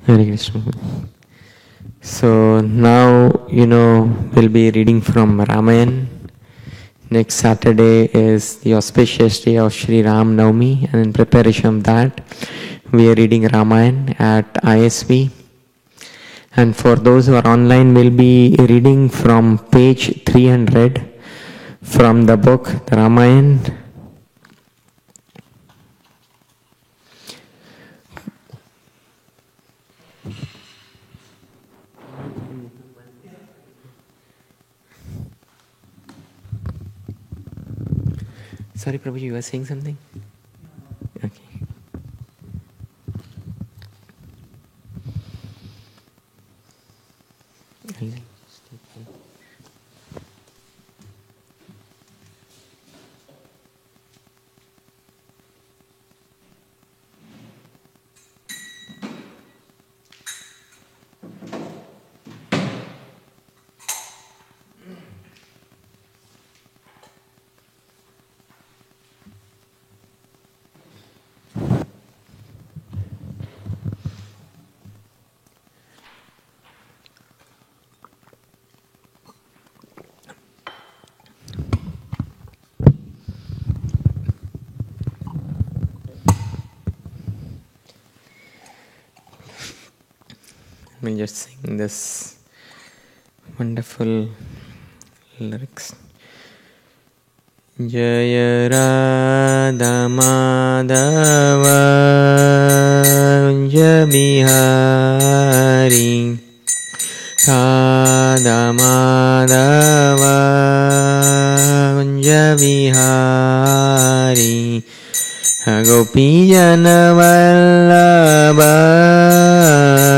Hare Krishna. So now, we'll be reading from Ramayana. Next Saturday is the auspicious day of Sri Ram Navami, and in preparation of that, we are reading Ramayana at ISV. And for those who are online, we'll be reading from page 300 from the book, the Ramayana. Sorry, Prabhu, you were saying something? Okay. Let me just sing this wonderful lyrics. Jaya Radha Madhava Kunja Bihari Radha Madhava Kunja Bihari Gopijana Vallabha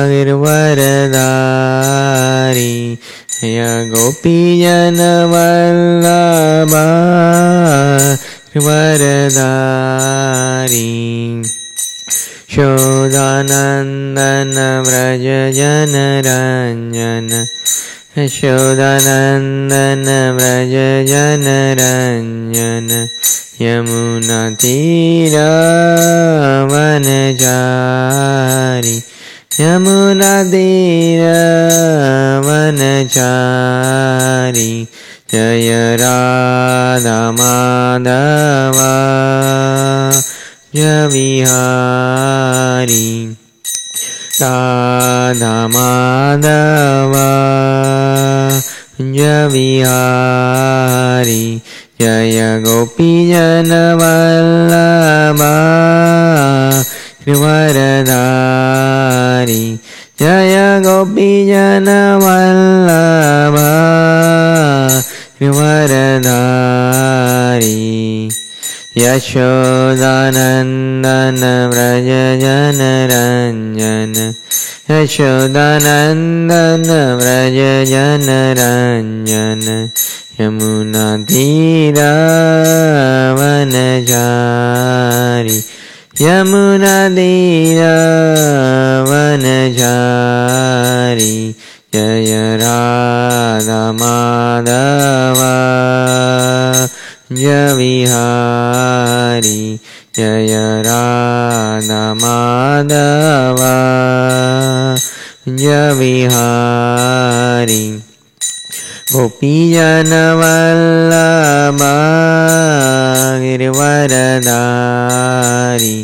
Girvaradari Ya Gopijana Vallabha Girvaradari Shodanandana Vraja Janaranjana Shodanandana Vraja Janaranjana Yamuna Tira Vanachari Yamuna Tira Vanachari Jaya Radha Madhava Javihari Radha Madhava Javihari Jaya Gopijana Vallabha Girvaradari Jaya Gopijana Vallabha Girvaradari Yashodanandana Vraja Janaranjana Yashodanandana Vraja Janaranjana Yamuna Tira Vanachari Yamuna Tira Vanachari Jaya Radha Madhava Javihari Jaya Radha Madhava Javihari Gopijana Vallabha Girvaradari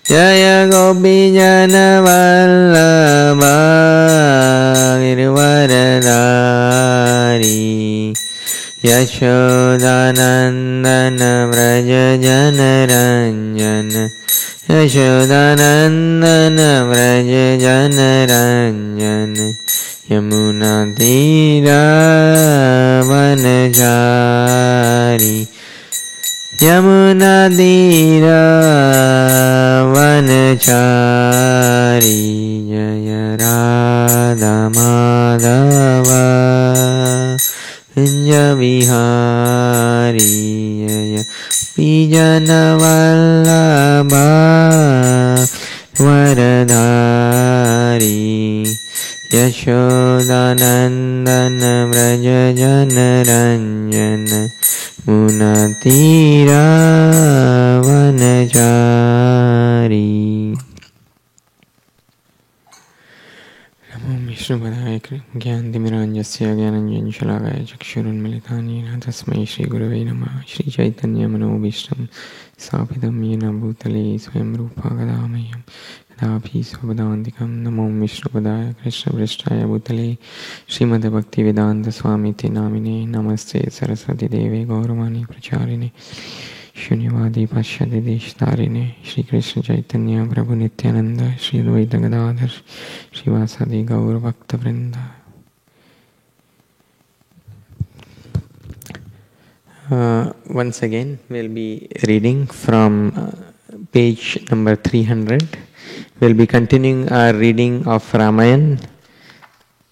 Jaya Gopijana Vallabha Girvaradari Yashodanandana Vraja Janaranjana Yashodanandana Vraja Janaranjana Yamuna Tira Vanachari Yamuna Tira Vanachari Jaya Radha Madhava Javihari Jaya Pijana Vallabha Varadari Yashodanandana Vraja Janaranjana Munatira Vanachari ओम विष्णुपदाय ज्ञानतिमिरान्धस्य ज्ञानाञ्जनशलाकाय चक्षुरुन्मिलितं येन तस्मै श्रीगुरवे नमः। श्रीचैतन्यमनोभीष्टं स्थापितं येन भूतले स्वयं रूपा कदा मह्यं कदापि स्वपदान्तिकं। नमो विष्णुपदाय कृष्णपृष्ठाय भूतले श्रीमद्भक्तिवेदान्तस्वामिति नामिने। नमस्ते सरस्वतीदेवे गौरवाणी प्रचारिणे शून्यवादी पाश्चात्य देशतारिणे। श्री कृष्ण चैतन्य प्रभु नित्यानंद श्री अद्वैत गदाधर श्रीवासादि गौर भक्त वृंद। Once again we'll be reading from page number 300. We'll be continuing our reading of Ramayana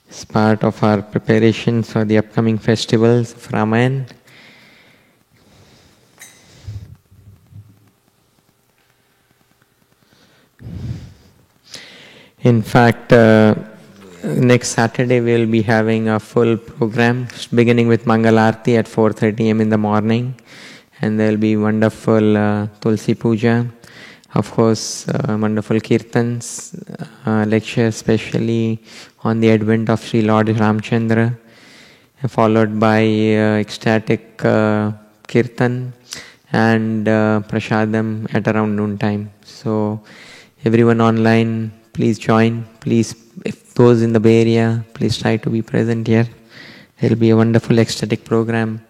as part of our preparations for the upcoming festivals of Ramayana. In fact, next Saturday we will be having a full program beginning with Mangal Aarti at 4:30 am in the morning, and there will be wonderful Tulsi Puja, of course wonderful Kirtans, lecture especially on the advent of Sri Lord Ramchandra, followed by ecstatic Kirtan and Prasadam at around noon time. So everyone online, please join. Please, if those in the Bay Area, please try to be present here. It will be a wonderful ecstatic program.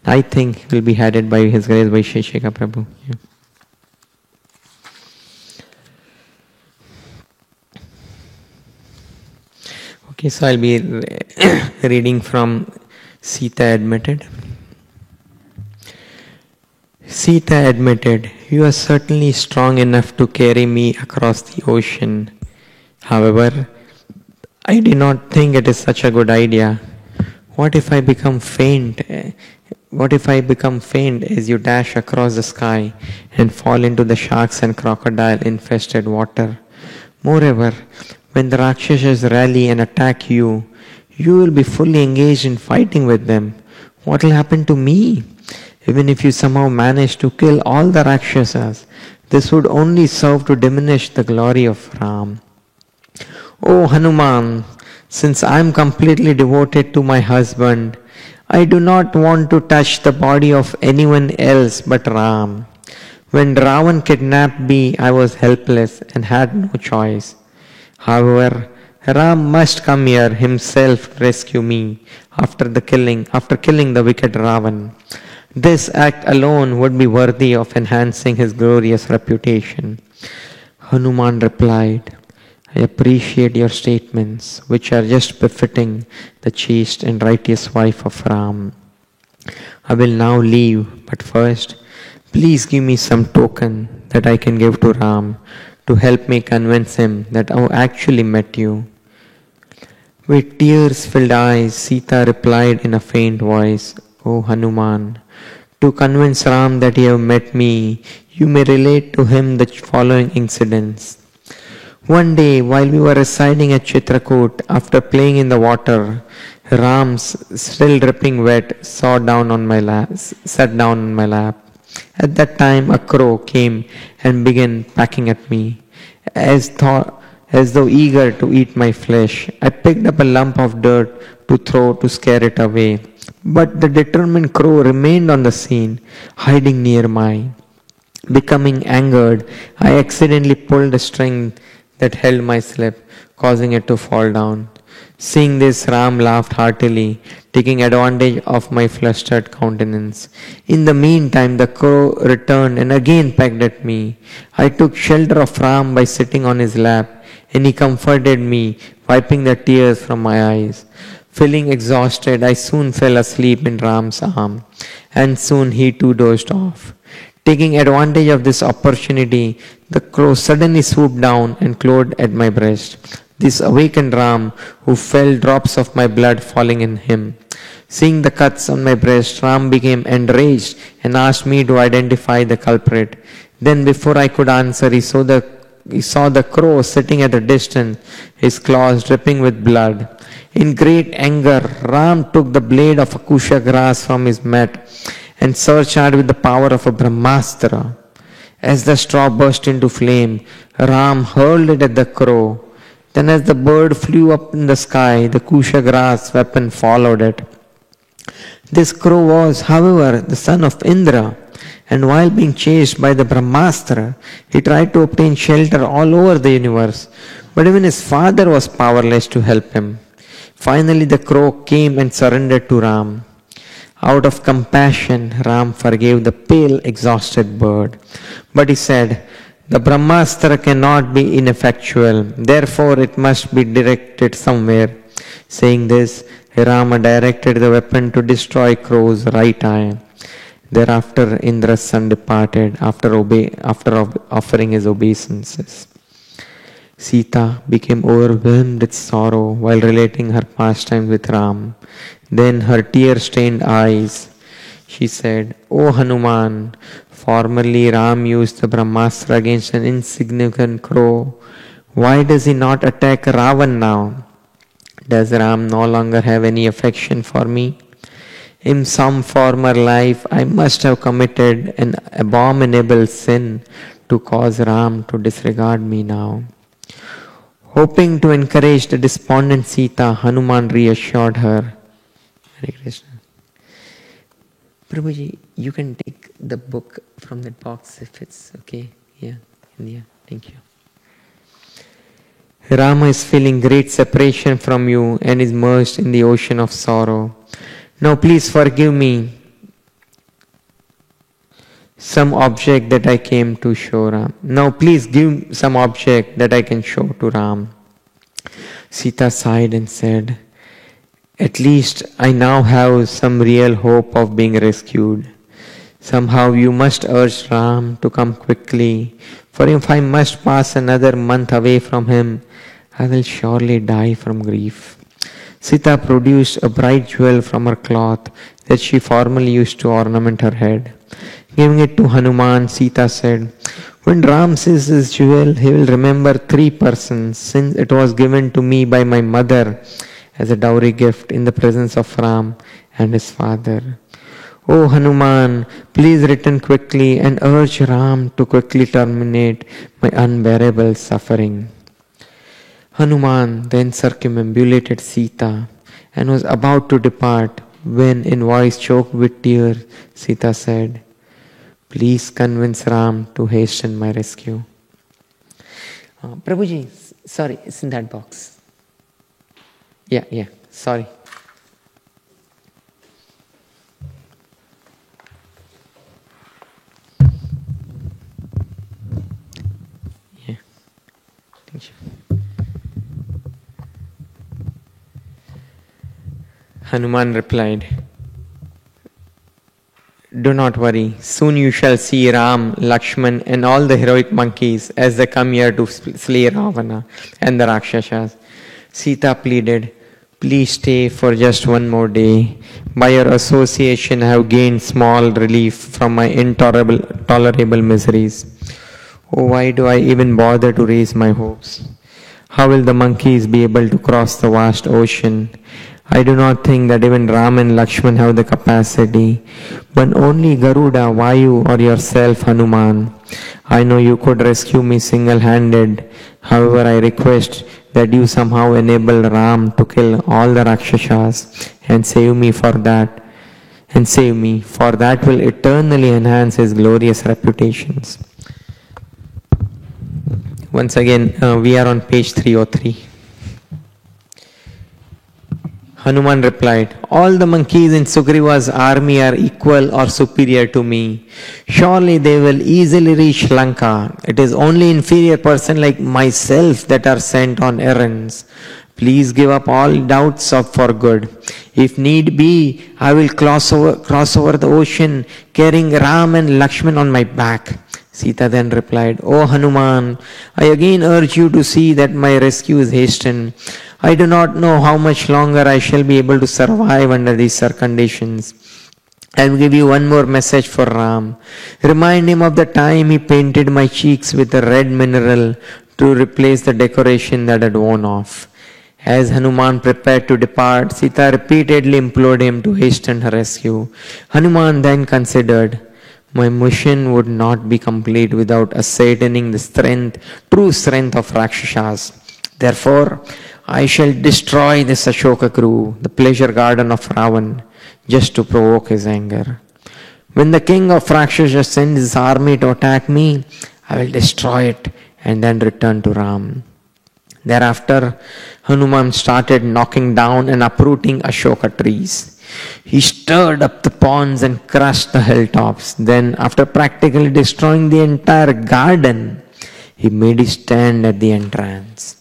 I think it will be headed by His Grace Vaisheshika Prabhu. Yeah. Okay, so I'll be reading from Sita Admitted. Sita admitted, "You are certainly strong enough to carry me across the ocean. However, I do not think it is such a good idea. What if I become faint? What if I become faint as you dash across the sky and fall into the sharks and crocodile-infested water? Moreover, when the Rakshasas rally and attack you, you will be fully engaged in fighting with them. What will happen to me? Even if you somehow manage to kill all the Rakshasas, this would only serve to diminish the glory of Ram. Oh Hanuman, since I am completely devoted to my husband, I do not want to touch the body of anyone else but Ram. When Ravan kidnapped me, I was helpless and had no choice. However, Ram must come here himself to rescue me after killing the wicked Ravan. This act alone would be worthy of enhancing his glorious reputation." Hanuman replied, "I appreciate your statements, which are just befitting the chaste and righteous wife of Ram. I will now leave, but first, please give me some token that I can give to Ram to help me convince him that I actually met you." With tears-filled eyes, Sita replied in a faint voice, "O Hanuman, to convince Ram that you have met me, you may relate to him the following incidents. One day, while we were residing at Chitrakoot, after playing in the water, Ram, still dripping wet, sat down on my lap. At that time, a crow came and began pecking at me, as though eager to eat my flesh. I picked up a lump of dirt to throw to scare it away. But the determined crow remained on the scene, hiding near mine. Becoming angered, I accidentally pulled a string that held my slip, causing it to fall down. Seeing this, Ram laughed heartily, taking advantage of my flustered countenance. In the meantime, the crow returned and again pecked at me. I took shelter of Ram by sitting on his lap, and he comforted me, wiping the tears from my eyes. Feeling exhausted, I soon fell asleep in Ram's arm, and soon he too dozed off. Taking advantage of this opportunity, the crow suddenly swooped down and clawed at my breast. This awakened Ram, who felt drops of my blood falling in him. Seeing the cuts on my breast, Ram became enraged and asked me to identify the culprit. Then before I could answer, he saw the crow sitting at a distance, his claws dripping with blood. In great anger, Ram took the blade of acacia grass from his mat and surcharged with the power of a Brahmastra. As the straw burst into flame, Ram hurled it at the crow. Then as the bird flew up in the sky, the Kushagra's weapon followed it. This crow was, however, the son of Indra, and while being chased by the Brahmastra, he tried to obtain shelter all over the universe, but even his father was powerless to help him. Finally, the crow came and surrendered to Ram. Out of compassion, Ram forgave the pale, exhausted bird. But he said, the Brahmastra cannot be ineffectual, therefore it must be directed somewhere. Saying this, Rama directed the weapon to destroy crow's right eye. Thereafter, Indra's son departed after offering his obeisances. Sita became overwhelmed with sorrow while relating her pastimes with Ram. Then her tear-stained eyes, she said, O Hanuman, formerly Ram used the Brahmastra against an insignificant crow. Why does he not attack Ravan now? Does Ram no longer have any affection for me? In some former life, I must have committed an abominable sin to cause Ram to disregard me now. Hoping to encourage the despondent Sita, Hanuman reassured her. Hare Krishna. Prabhuji, you can take the book from that box if it's okay. Yeah, thank you. Rama is feeling great separation from you and is merged in the ocean of sorrow. Now please forgive me some object that I came to show Ram. Now please give some object that I can show to Ram. Sita sighed and said, at least I now have some real hope of being rescued. Somehow you must urge Ram to come quickly, for if I must pass another month away from him, I will surely die from grief. Sita produced a bright jewel from her cloth that she formerly used to ornament her head. Giving it to Hanuman, Sita said, when Ram sees this jewel, he will remember 3 persons, since it was given to me by my mother as a dowry gift in the presence of Ram and his father. O Hanuman, please return quickly and urge Ram to quickly terminate my unbearable suffering. Hanuman then circumambulated Sita and was about to depart when, in voice choked with tears, Sita said, please convince Ram to hasten my rescue. Prabhuji, sorry, it's in that box. Yeah, sorry. Yeah, thank you. Hanuman replied, do not worry, soon you shall see Ram, Lakshman and all the heroic monkeys as they come here to slay Ravana and the Rakshasas. Sita pleaded, please stay for just one more day. By your association I have gained small relief from my intolerable miseries. Oh, why do I even bother to raise my hopes? How will the monkeys be able to cross the vast ocean? I do not think that even Ram and Lakshman have the capacity, but only Garuda, Vayu or yourself, Hanuman. I know you could rescue me single-handed. However, I request that you somehow enable Ram to kill all the Rakshasas and save me, for that will eternally enhance his glorious reputations. Once again, we are on page 303. Hanuman replied, all the monkeys in Sugriva's army are equal or superior to me. Surely they will easily reach Lanka. It is only inferior persons like myself that are sent on errands. Please give up all doubts for good. If need be, I will cross over the ocean carrying Ram and Lakshman on my back. Sita then replied, O Hanuman, I again urge you to see that my rescue is hastened. I do not know how much longer I shall be able to survive under these conditions. I will give you one more message for Ram. Remind him of the time he painted my cheeks with a red mineral to replace the decoration that had worn off. As Hanuman prepared to depart, Sita repeatedly implored him to hasten her rescue. Hanuman then considered, my mission would not be complete without ascertaining the true strength of Rakshasas. Therefore, I shall destroy this Ashoka Gru, the pleasure garden of Ravan, just to provoke his anger. When the king of Rakshasas sends his army to attack me, I will destroy it and then return to Ram. Thereafter, Hanuman started knocking down and uprooting Ashoka trees. He stirred up the ponds and crushed the hilltops. Then, after practically destroying the entire garden, he made his stand at the entrance.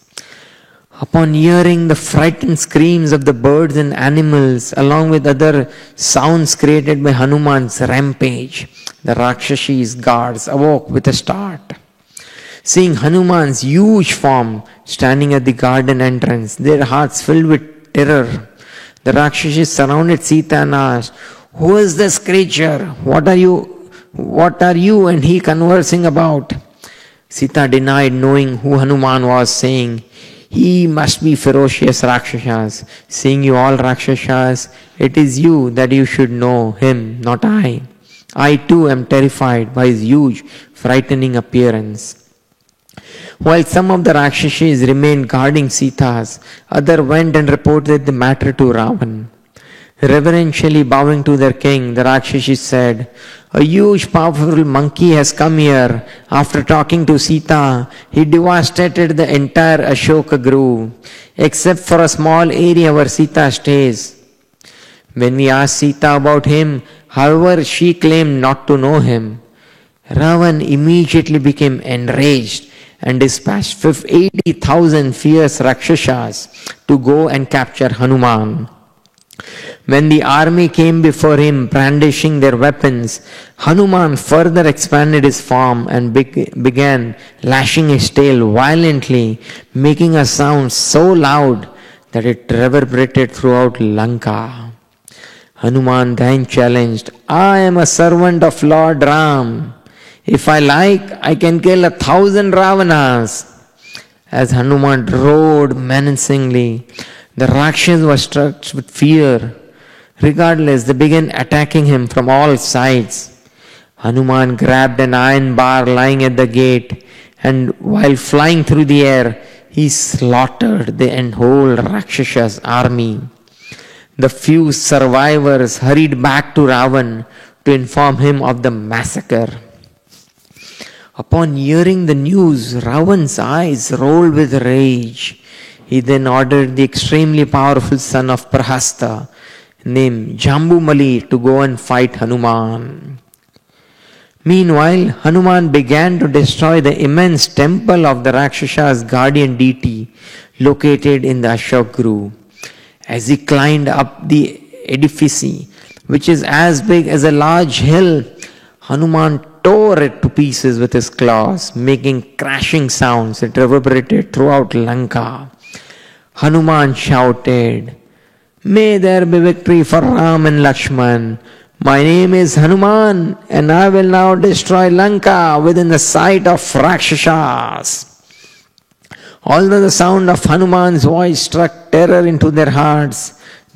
Upon hearing the frightened screams of the birds and animals, along with other sounds created by Hanuman's rampage, the Rakshashi's guards awoke with a start. Seeing Hanuman's huge form standing at the garden entrance, their hearts filled with terror. The Rakshashis surrounded Sita and asked, "Who is this creature? What are you and he conversing about?" Sita denied knowing who Hanuman was, saying, "He must be ferocious Rakshasas. Seeing you all Rakshasas, it is you that you should know him, not I. I too am terrified by his huge, frightening appearance." While some of the Rakshasas remained guarding Sita's, others went and reported the matter to Ravan. Reverentially bowing to their king, the Rakshasas said, "A huge powerful monkey has come here. After talking to Sita, he devastated the entire Ashoka Gru, except for a small area where Sita stays. When we asked Sita about him, however, she claimed not to know him." Ravan immediately became enraged and dispatched 80,000 fierce Rakshasas to go and capture Hanuman. When the army came before him brandishing their weapons, Hanuman further expanded his form and began lashing his tail violently, making a sound so loud that it reverberated throughout Lanka. Hanuman then challenged, "I am a servant of Lord Ram. If I like, I can kill 1,000 Ravanas." As Hanuman roared menacingly, the Rakshas were struck with fear. Regardless, they began attacking him from all sides. Hanuman grabbed an iron bar lying at the gate, and while flying through the air, he slaughtered the whole Rakshasas army. The few survivors hurried back to Ravan to inform him of the massacre. Upon hearing the news, Ravan's eyes rolled with rage. He then ordered the extremely powerful son of Prahasta, named Jambumali, to go and fight Hanuman. Meanwhile, Hanuman began to destroy the immense temple of the Rakshas's guardian deity located in the Ashoka Gru. As he climbed up the edifice, which is as big as a large hill, Hanuman tore it to pieces with his claws, making crashing sounds that reverberated throughout Lanka. Hanuman shouted, "May there be victory for Ram and Lakshman. My name is Hanuman, and I will now destroy Lanka within the sight of Rakshasas." Although the sound of Hanuman's voice struck terror into their hearts,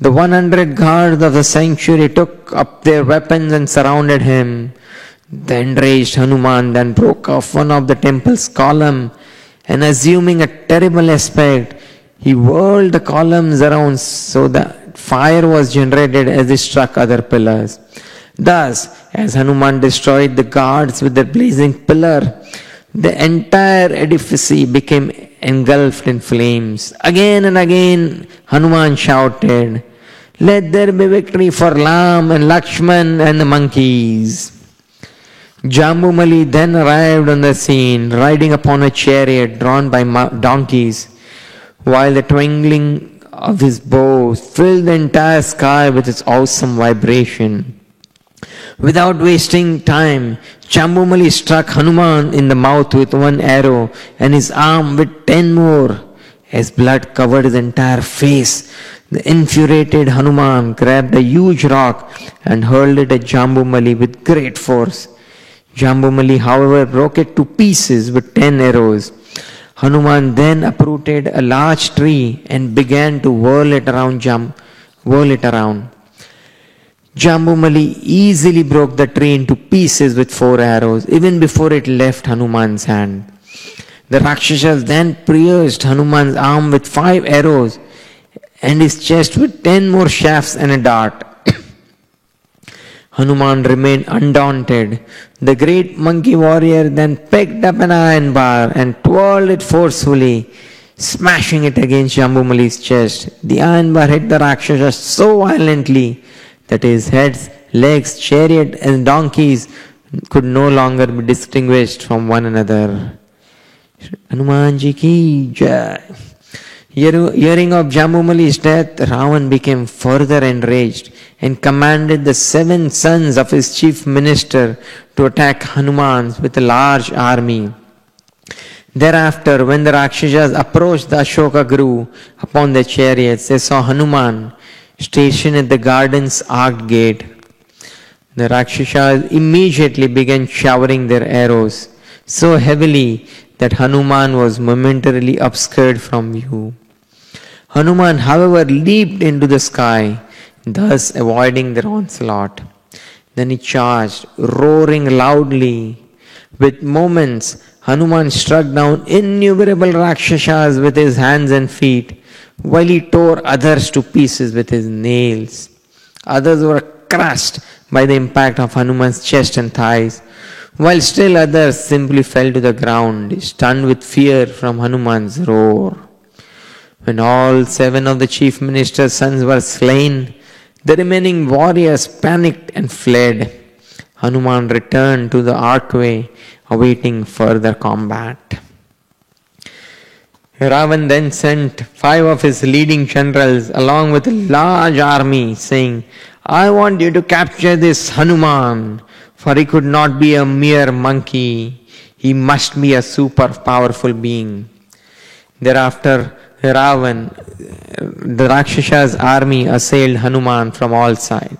the 100 guards of the sanctuary took up their weapons and surrounded him. The enraged Hanuman then broke off one of the temple's columns, and assuming a terrible aspect, he whirled the columns around so that fire was generated as he struck other pillars. Thus, as Hanuman destroyed the guards with their blazing pillar, the entire edifice became engulfed in flames. Again and again, Hanuman shouted, "Let there be victory for Ram and Lakshman and the monkeys." Jambumali then arrived on the scene, riding upon a chariot drawn by donkeys, while the twinkling of his bow filled the entire sky with its awesome vibration. Without wasting time, Jambumali struck Hanuman in the mouth with one arrow and his arm with 10 more. As blood covered his entire face, the infuriated Hanuman grabbed a huge rock and hurled it at Jambumali with great force. Jambumali, however, broke it to pieces with 10 arrows. Hanuman then uprooted a large tree and began to whirl it around. Jambumali easily broke the tree into pieces with 4 arrows, even before it left Hanuman's hand. The Rakshasas then pierced Hanuman's arm with 5 arrows and his chest with 10 more shafts and a dart. Hanuman remained undaunted. The great monkey warrior then picked up an iron bar and twirled it forcefully, smashing it against Jambumali's chest. The iron bar hit the Rakshasa so violently that his heads, legs, chariot and donkeys could no longer be distinguished from one another. Hanumanji ki jai. Hearing of Jambumali's death, Ravan became further enraged and commanded the 7 sons of his chief minister to attack Hanuman with a large army. Thereafter, when the Rakshasas approached the Ashoka Guru upon their chariots, they saw Hanuman stationed at the garden's arched gate. The Rakshasas immediately began showering their arrows so heavily that Hanuman was momentarily obscured from view. Hanuman, however, leaped into the sky, thus avoiding their onslaught. Then he charged, roaring loudly. With moments, Hanuman struck down innumerable Rakshasas with his hands and feet, while he tore others to pieces with his nails. Others were crushed by the impact of Hanuman's chest and thighs, while still others simply fell to the ground, stunned with fear from Hanuman's roar. When all 7 of the chief minister's sons were slain, the remaining warriors panicked and fled. Hanuman returned to the archway, awaiting further combat. Ravan then sent 5 of his leading generals along with a large army, saying, "I want you to capture this Hanuman, for he could not be a mere monkey. He must be a super powerful being." Thereafter, Ravan, the Rakshasas' army assailed Hanuman from all sides.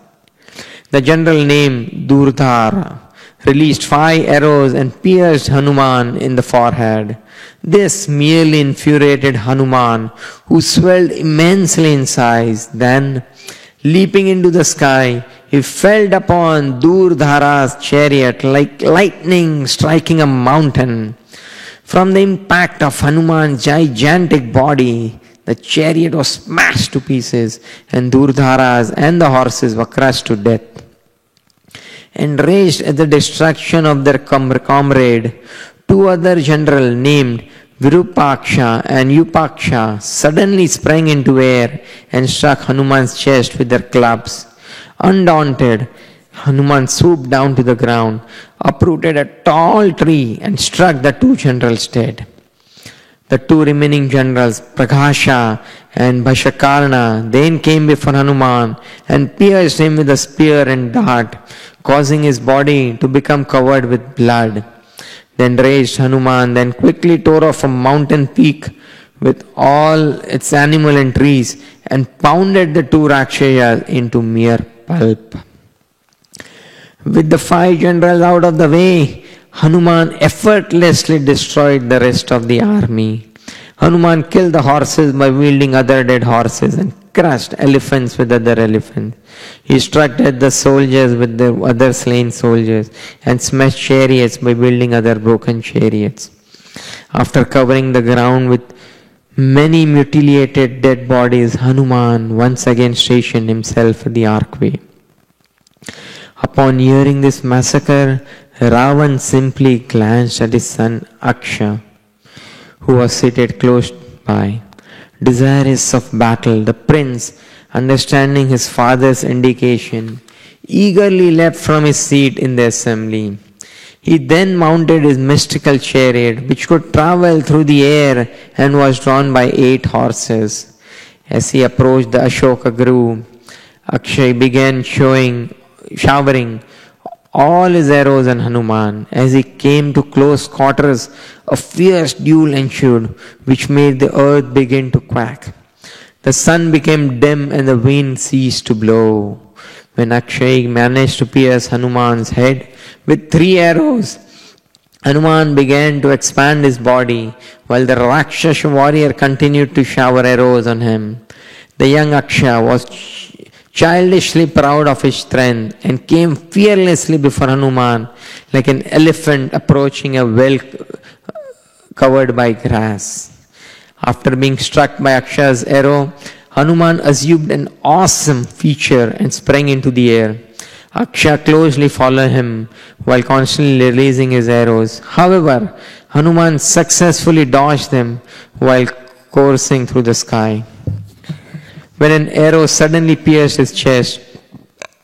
The general named Durdhara released 5 arrows and pierced Hanuman in the forehead. This merely infuriated Hanuman, who swelled immensely in size. Then, leaping into the sky, he fell upon Durdhara's chariot like lightning striking a mountain. From the impact of Hanuman's gigantic body, the chariot was smashed to pieces, and Durdhara's and the horses were crushed to death. Enraged at the destruction of their comrade, 2 other generals named Virupaksha and Upaksha suddenly sprang into air and struck Hanuman's chest with their clubs. Undaunted, Hanuman swooped down to the ground, uprooted a tall tree and struck the 2 generals dead. The 2 remaining generals, Prakasha and Bhashakarna, then came before Hanuman and pierced him with a spear and dart, causing his body to become covered with blood. The enraged Hanuman then quickly tore off a mountain peak with all its animal and trees and pounded the 2 Rakshasas into mere pulp. With the 5 generals out of the way, Hanuman effortlessly destroyed the rest of the army. Hanuman killed the horses by wielding other dead horses and crushed elephants with other elephants. He struck at the soldiers with the other slain soldiers and smashed chariots by wielding other broken chariots. After covering the ground with many mutilated dead bodies, Hanuman once again stationed himself at the archway. Upon hearing this massacre, Ravan simply glanced at his son Aksha, who was seated close by. Desirous of battle, the prince, understanding his father's indication, eagerly leapt from his seat in the assembly. He then mounted his mystical chariot, which could travel through the air and was drawn by 8 horses. As he approached the Ashoka Guru, Akshay began showering all his arrows on Hanuman. As he came to close quarters, a fierce duel ensued, which made the earth begin to quake. The sun became dim and the wind ceased to blow. When Akshay managed to pierce Hanuman's head with 3 arrows, Hanuman began to expand his body, while the Rakshasa warrior continued to shower arrows on him. The young Akshay was childishly proud of his strength and came fearlessly before Hanuman like an elephant approaching a covered by grass. After being struck by Aksha's arrow, Hanuman assumed an awesome feature and sprang into the air. Aksha closely followed him while constantly releasing his arrows. However, Hanuman successfully dodged them while coursing through the sky. When an arrow suddenly pierced his chest,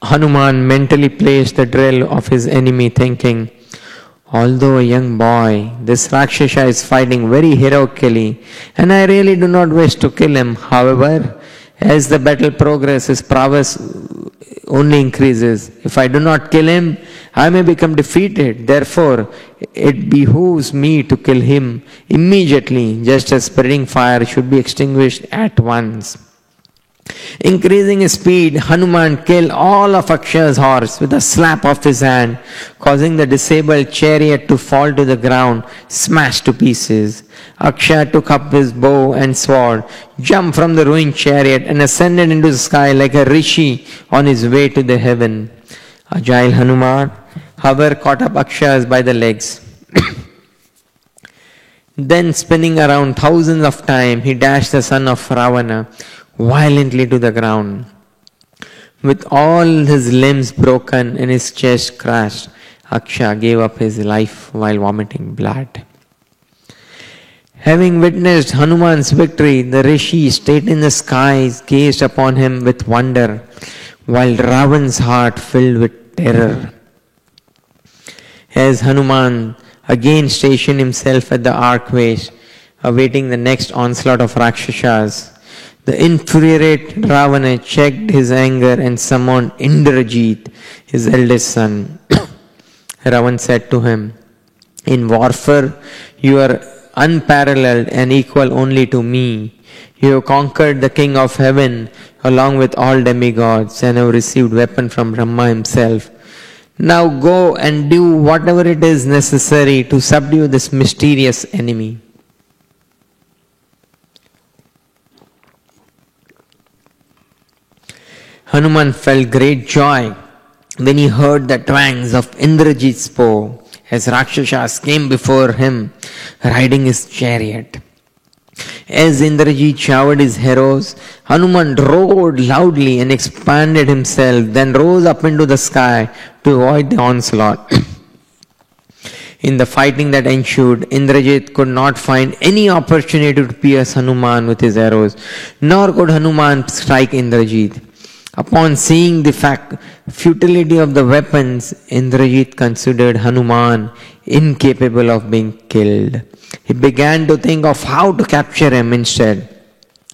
Hanuman mentally placed the drill of his enemy, thinking, although a young boy, this Rakshasa is fighting very heroically, and I really do not wish to kill him. However, as the battle progresses, his prowess only increases. If I do not kill him, I may become defeated. Therefore, it behooves me to kill him immediately, just as spreading fire should be extinguished at once. Increasing his speed, Hanuman killed all of Aksha's horse with a slap of his hand, causing the disabled chariot to fall to the ground, smashed to pieces. Aksha took up his bow and sword, jumped from the ruined chariot, and ascended into the sky like a rishi on his way to the heaven. Agile Hanuman, however, caught up Aksha by the legs. Then, spinning around thousands of times, he dashed the son of Ravana violently to the ground. With all his limbs broken and his chest crushed, Aksha gave up his life while vomiting blood. Having witnessed Hanuman's victory, the rishi stayed in the skies, gazed upon him with wonder, while Ravan's heart filled with terror. As Hanuman again stationed himself at the archways, awaiting the next onslaught of Rakshasas, the infuriated Ravana checked his anger and summoned Indrajit, his eldest son. Ravan said to him, in warfare, you are unparalleled and equal only to me. You have conquered the king of heaven along with all demigods and have received weapon from Brahma himself. Now go and do whatever it is necessary to subdue this mysterious enemy. Hanuman felt great joy when he heard the twangs of Indrajit's bow as Rakshasas came before him riding his chariot. As Indrajit showered his arrows, Hanuman roared loudly and expanded himself, then rose up into the sky to avoid the onslaught. In the fighting that ensued, Indrajit could not find any opportunity to pierce Hanuman with his arrows, nor could Hanuman strike Indrajit. Upon seeing the futility of the weapons, Indrajit considered Hanuman incapable of being killed. He began to think of how to capture him instead.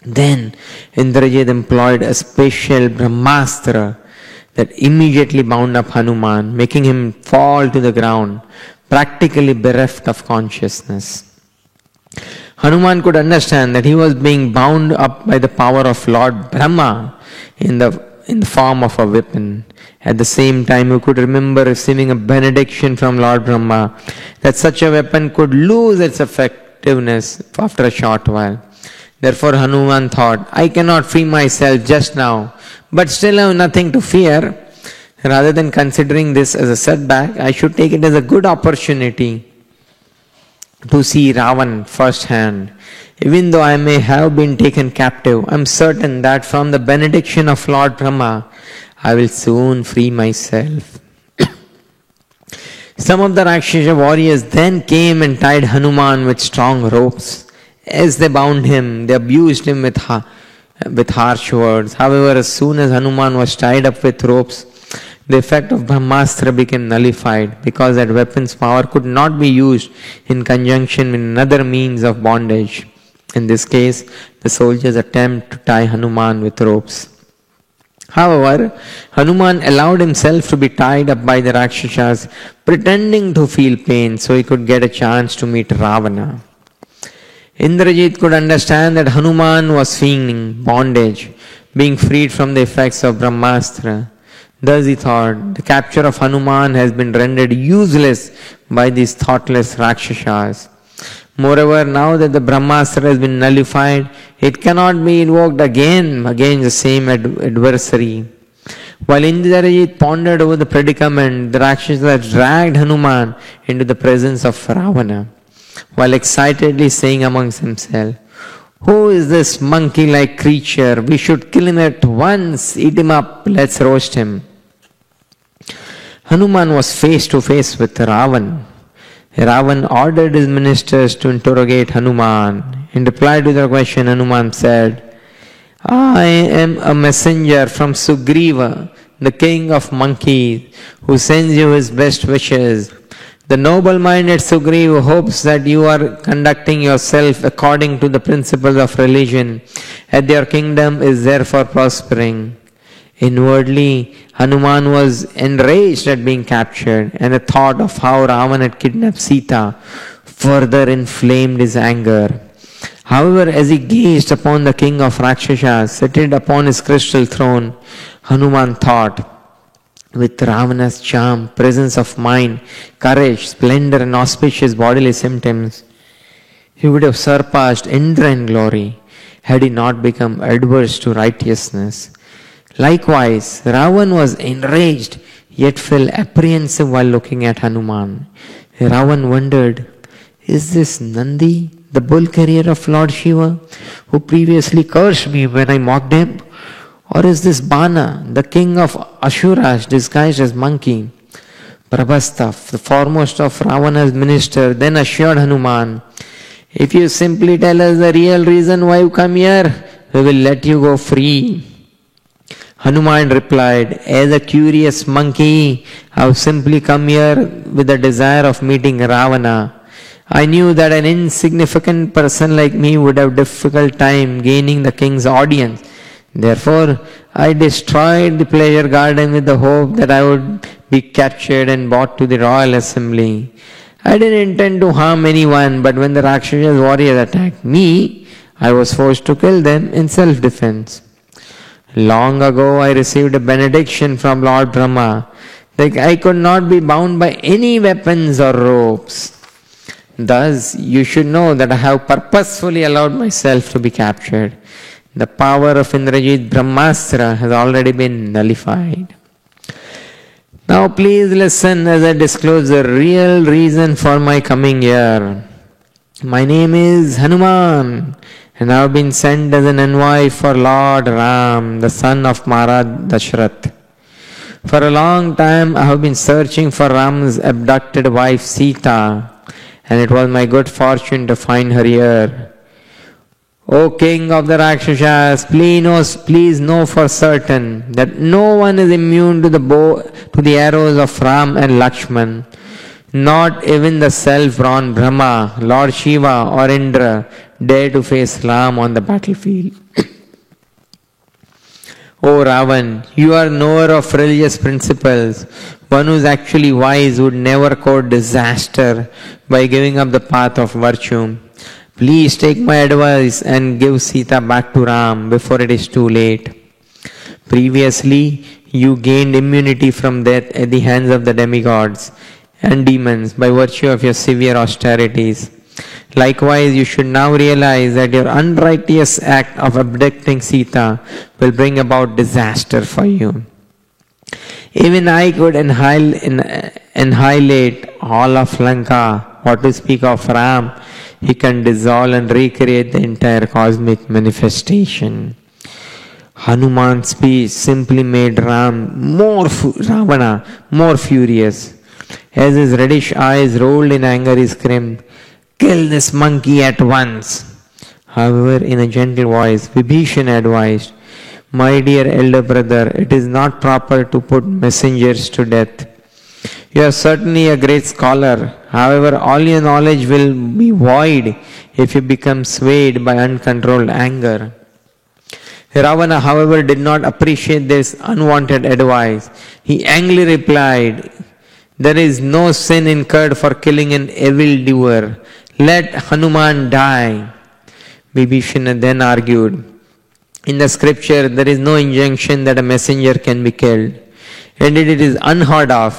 Then Indrajit employed a special Brahmastra that immediately bound up Hanuman, making him fall to the ground, practically bereft of consciousness. Hanuman could understand that he was being bound up by the power of Lord Brahma in the form of a weapon. At the same time, he could remember receiving a benediction from Lord Brahma that such a weapon could lose its effectiveness after a short while. Therefore, Hanuman thought, I cannot free myself just now, but still I have nothing to fear. Rather than considering this as a setback, I should take it as a good opportunity to see Ravan firsthand. Even though I may have been taken captive, I am certain that from the benediction of Lord Brahma, I will soon free myself. Some of the Rakshasa warriors then came and tied Hanuman with strong ropes. As they bound him, they abused him with harsh words. However, as soon as Hanuman was tied up with ropes, the effect of Brahmastra became nullified because that weapon's power could not be used in conjunction with another means of bondage. In this case, the soldiers attempt to tie Hanuman with ropes. However, Hanuman allowed himself to be tied up by the Rakshasas, pretending to feel pain so he could get a chance to meet Ravana. Indrajit could understand that Hanuman was feeling bondage, being freed from the effects of Brahmastra. Thus he thought, the capture of Hanuman has been rendered useless by these thoughtless Rakshasas. Moreover, now that the Brahmastra has been nullified, it cannot be invoked again against the same adversary. While Indrajit pondered over the predicament, the Rakshasas dragged Hanuman into the presence of Ravana. while excitedly saying amongst himself, "Who is this monkey-like creature? We should kill him at once. Eat him up. Let's roast him." Hanuman was face to face with Ravan. Ravan ordered his ministers to interrogate Hanuman. In reply to their question, Hanuman said, "I am a messenger from Sugriva, the king of monkeys, who sends you his best wishes. The noble-minded Sugriva hopes that you are conducting yourself according to the principles of religion, and your kingdom is therefore prospering." Inwardly, Hanuman was enraged at being captured, and the thought of how Ravan had kidnapped Sita further inflamed his anger. However, as he gazed upon the king of Rakshasas seated upon his crystal throne, Hanuman thought, with Ravana's charm, presence of mind, courage, splendor, and auspicious bodily symptoms, he would have surpassed Indra in glory had he not become adverse to righteousness. Likewise, Ravan was enraged, yet felt apprehensive while looking at Hanuman. Ravan wondered, "Is this Nandi, the bull carrier of Lord Shiva, who previously cursed me when I mocked him? Or is this Bana, the king of Asuras, disguised as monkey?" Prabhasta, the foremost of Ravana's minister, then assured Hanuman, "If you simply tell us the real reason why you come here, we will let you go free." Hanuman replied, "As a curious monkey, I have simply come here with the desire of meeting Ravana. I knew that an insignificant person like me would have difficult time gaining the king's audience. Therefore, I destroyed the pleasure garden with the hope that I would be captured and brought to the royal assembly. I didn't intend to harm anyone, but when the Rakshasa warriors attacked me, I was forced to kill them in self-defense. Long ago, I received a benediction from Lord Brahma that I could not be bound by any weapons or ropes. Thus, you should know that I have purposefully allowed myself to be captured. The power of Indrajit Brahmastra has already been nullified. Now please listen as I disclose the real reason for my coming here. My name is Hanuman, and I have been sent as an envoy for Lord Ram, the son of Maharaj Dashrath. For a long time I have been searching for Ram's abducted wife Sita, and it was my good fortune to find her here. O King of the Rakshasas, please know for certain that no one is immune to the arrows of Ram and Lakshman. Not even the self-born Brahma, Lord Shiva or Indra dare to face Ram on the battlefield. O Ravan, you are knower of religious principles. One who is actually wise would never court disaster by giving up the path of virtue. Please take my advice and give Sita back to Ram before it is too late. Previously, you gained immunity from death at the hands of the demigods and demons by virtue of your severe austerities. Likewise, you should now realize that your unrighteous act of abducting Sita will bring about disaster for you. Even I could annihilate all of Lanka, what to speak of Ram. He can dissolve and recreate the entire cosmic manifestation. Hanuman's speech simply made Ravana more furious. As his reddish eyes rolled in anger, he screamed, "Kill this monkey at once!" However, in a gentle voice, Vibhishana advised, "My dear elder brother, it is not proper to put messengers to death. You are certainly a great scholar. However, all your knowledge will be void if you become swayed by uncontrolled anger." Ravana, however, did not appreciate this unwanted advice. He angrily replied, "There is no sin incurred for killing an evildoer. Let Hanuman die." Vibhishana then argued, "In the scripture, there is no injunction that a messenger can be killed. Indeed, it is unheard of.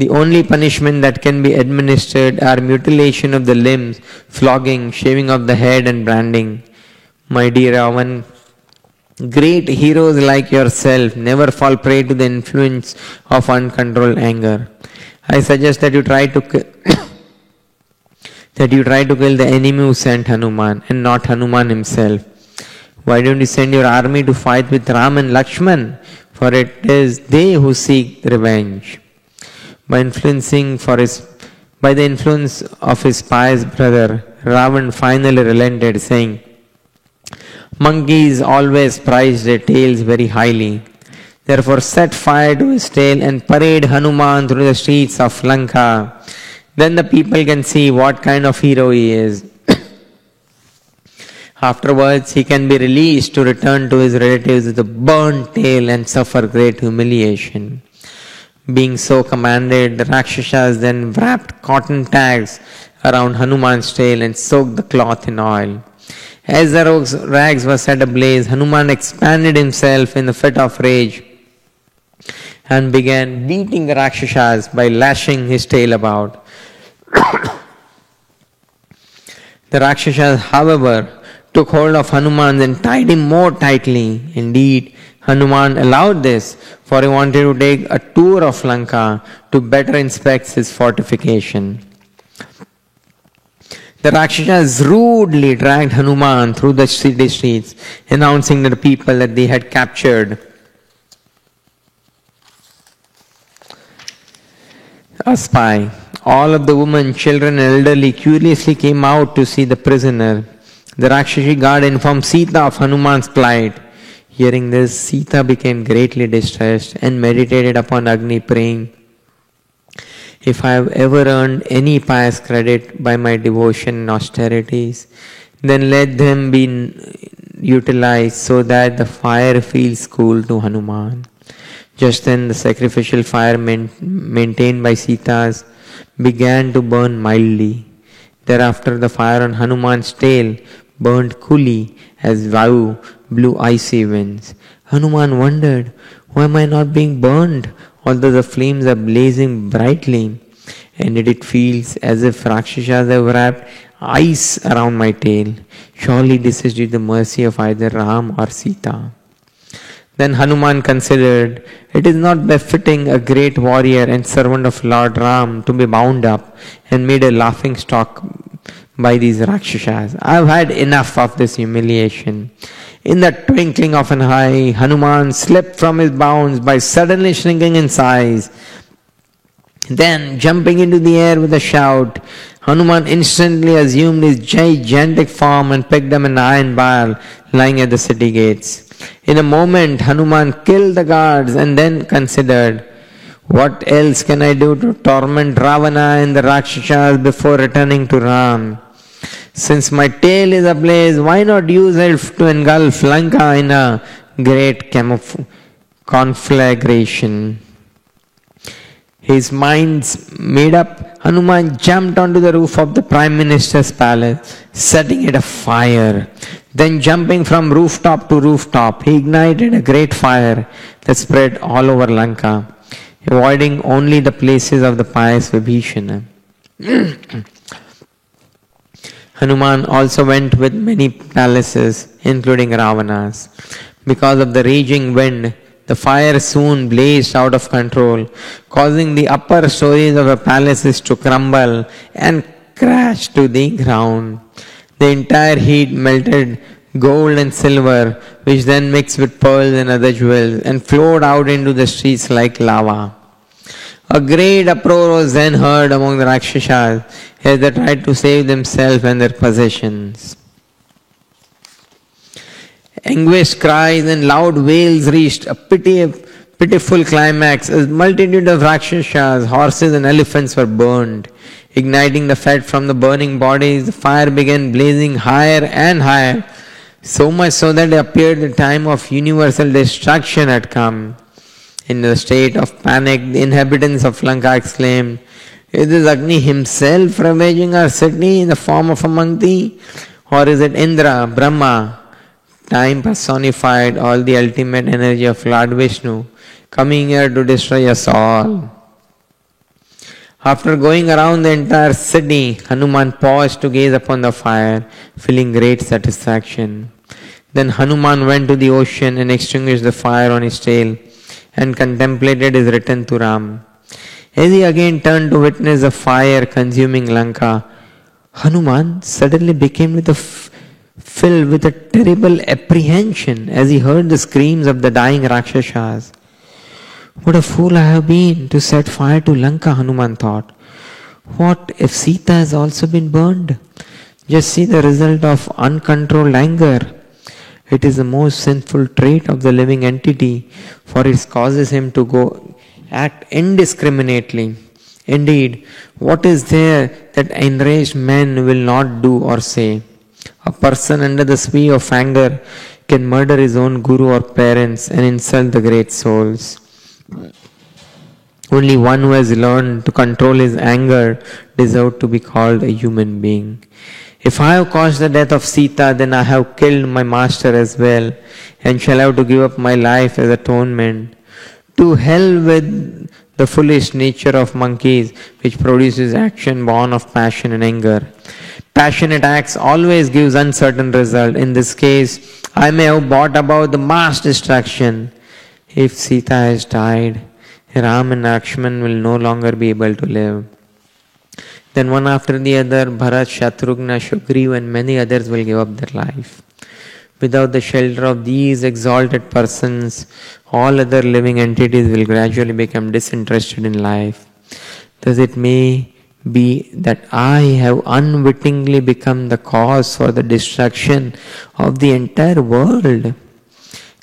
The only punishment that can be administered are mutilation of the limbs, flogging, shaving of the head, and branding. My dear Ravan, great heroes like yourself never fall prey to the influence of uncontrolled anger. I suggest that you try to that you try to kill the enemy who sent Hanuman and not Hanuman himself? Why don't you send your army to fight with Ram and Lakshman? For it is they who seek revenge. By the influence of his pious brother, Ravan finally relented, saying, "Monkeys always prize their tails very highly. Therefore set fire to his tail and parade Hanuman through the streets of Lanka. Then the people can see what kind of hero he is. Afterwards, he can be released to return to his relatives with a burnt tail and suffer great humiliation." Being so commanded, the Rakshasas then wrapped cotton tags around Hanuman's tail and soaked the cloth in oil. As the rags were set ablaze, Hanuman expanded himself in a fit of rage and began beating the Rakshasas by lashing his tail about. The Rakshasas, however, took hold of Hanuman and tied him more tightly. Indeed, Hanuman allowed this, for he wanted to take a tour of Lanka to better inspect his fortification. The Rakshasas rudely dragged Hanuman through the city streets, announcing to the people that they had captured a spy. All of the women, children and elderly curiously came out to see the prisoner. The Rakshasi guard informed Sita of Hanuman's plight. Hearing this, Sita became greatly distressed and meditated upon Agni, praying, "If I have ever earned any pious credit by my devotion and austerities, then let them be utilized so that the fire feels cool to Hanuman." Just then the sacrificial fire maintained by Sita's began to burn mildly. Thereafter the fire on Hanuman's tail burned coolly as Vayu blew icy winds. Hanuman wondered, "Why am I not being burned, although the flames are blazing brightly? And yet it feels as if Rakshasas have wrapped ice around my tail. Surely this is due to the mercy of either Ram or Sita." Then Hanuman considered, "It is not befitting a great warrior and servant of Lord Ram to be bound up and made a laughing stock by these Rakshasas. I have had enough of this humiliation." In the twinkling of an eye, Hanuman slipped from his bounds by suddenly shrinking in size. Then, jumping into the air with a shout, Hanuman instantly assumed his gigantic form and picked up an iron bar lying at the city gates. In a moment, Hanuman killed the guards and then considered, "What else can I do to torment Ravana and the Rakshasas before returning to Ram? Since my tail is ablaze, why not use it to engulf Lanka in a great conflagration?" His mind's made up, Hanuman jumped onto the roof of the Prime Minister's palace, setting it afire. Then jumping from rooftop to rooftop, he ignited a great fire that spread all over Lanka, avoiding only the places of the pious Vibhishana. Hanuman also went with many palaces, including Ravana's. Because of the raging wind, the fire soon blazed out of control, causing the upper stories of the palaces to crumble and crash to the ground. The entire heat melted gold and silver, which then mixed with pearls and other jewels and flowed out into the streets like lava. A great uproar was then heard among the Rakshasas as they tried to save themselves and their possessions. Anguished cries and loud wails reached a pitiful climax as multitude of Rakshasas, horses and elephants were burned. Igniting the fat from the burning bodies, the fire began blazing higher and higher, so much so that it appeared the time of universal destruction had come. In a state of panic, the inhabitants of Lanka exclaimed, "Is this Agni himself ravaging our city in the form of a monkey? Or is it Indra, Brahma, time personified, all the ultimate energy of Lord Vishnu, coming here to destroy us all?" After going around the entire city, Hanuman paused to gaze upon the fire, feeling great satisfaction. Then Hanuman went to the ocean and extinguished the fire on his tail and contemplated his return to Ram. As he again turned to witness the fire consuming Lanka, Hanuman suddenly became filled with a terrible apprehension as he heard the screams of the dying Rakshasas. What a fool I have been to set fire to Lanka, Hanuman thought. What if Sita has also been burned? Just see the result of uncontrolled anger. It is the most sinful trait of the living entity, for it causes him to act indiscriminately. Indeed, what is there that enraged men will not do or say? A person under the sway of anger can murder his own guru or parents and insult the great souls. Only one who has learned to control his anger deserves to be called a human being. If I have caused the death of Sita, then I have killed my master as well, and shall have to give up my life as atonement. To hell with the foolish nature of monkeys, which produces action born of passion and anger. Passionate acts always gives uncertain result. In this case, I may have brought about the mass destruction. If Sita has died, Ram and Lakshman will no longer be able to live. Then one after the other, Bharat, Shatrughna, Sugriva and many others will give up their life. Without the shelter of these exalted persons, all other living entities will gradually become disinterested in life. Thus it may be that I have unwittingly become the cause for the destruction of the entire world.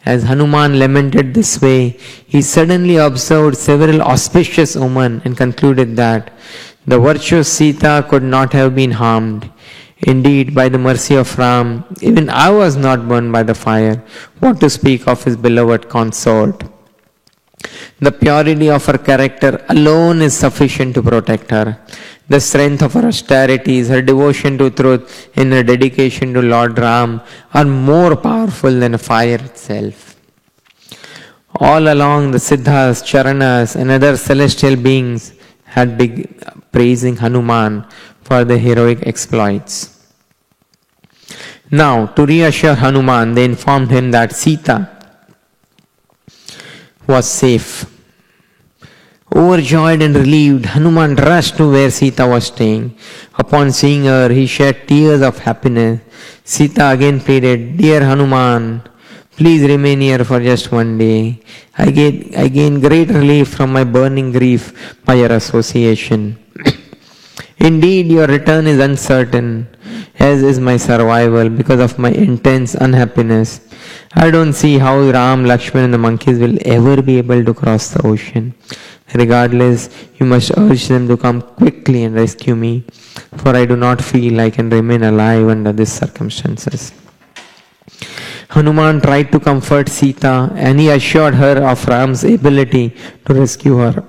As Hanuman lamented this way, he suddenly observed several auspicious omens and concluded that the virtuous Sita could not have been harmed. Indeed, by the mercy of Ram, even I was not burned by the fire. What to speak of his beloved consort? The purity of her character alone is sufficient to protect her. The strength of her austerities, her devotion to truth, and her dedication to Lord Ram are more powerful than fire itself. All along, the Siddhas, Charanas, and other celestial beings had been praising Hanuman for the heroic exploits. Now, to reassure Hanuman, they informed him that Sita was safe. Overjoyed and relieved, Hanuman rushed to where Sita was staying. Upon seeing her, he shed tears of happiness. Sita again pleaded, "Dear Hanuman, please remain here for just one day. I gain great relief from my burning grief by your association. Indeed, your return is uncertain, as is my survival because of my intense unhappiness. I don't see how Ram, Lakshman and the monkeys will ever be able to cross the ocean. Regardless, you must urge them to come quickly and rescue me, for I do not feel I can remain alive under these circumstances." Hanuman tried to comfort Sita and he assured her of Ram's ability to rescue her.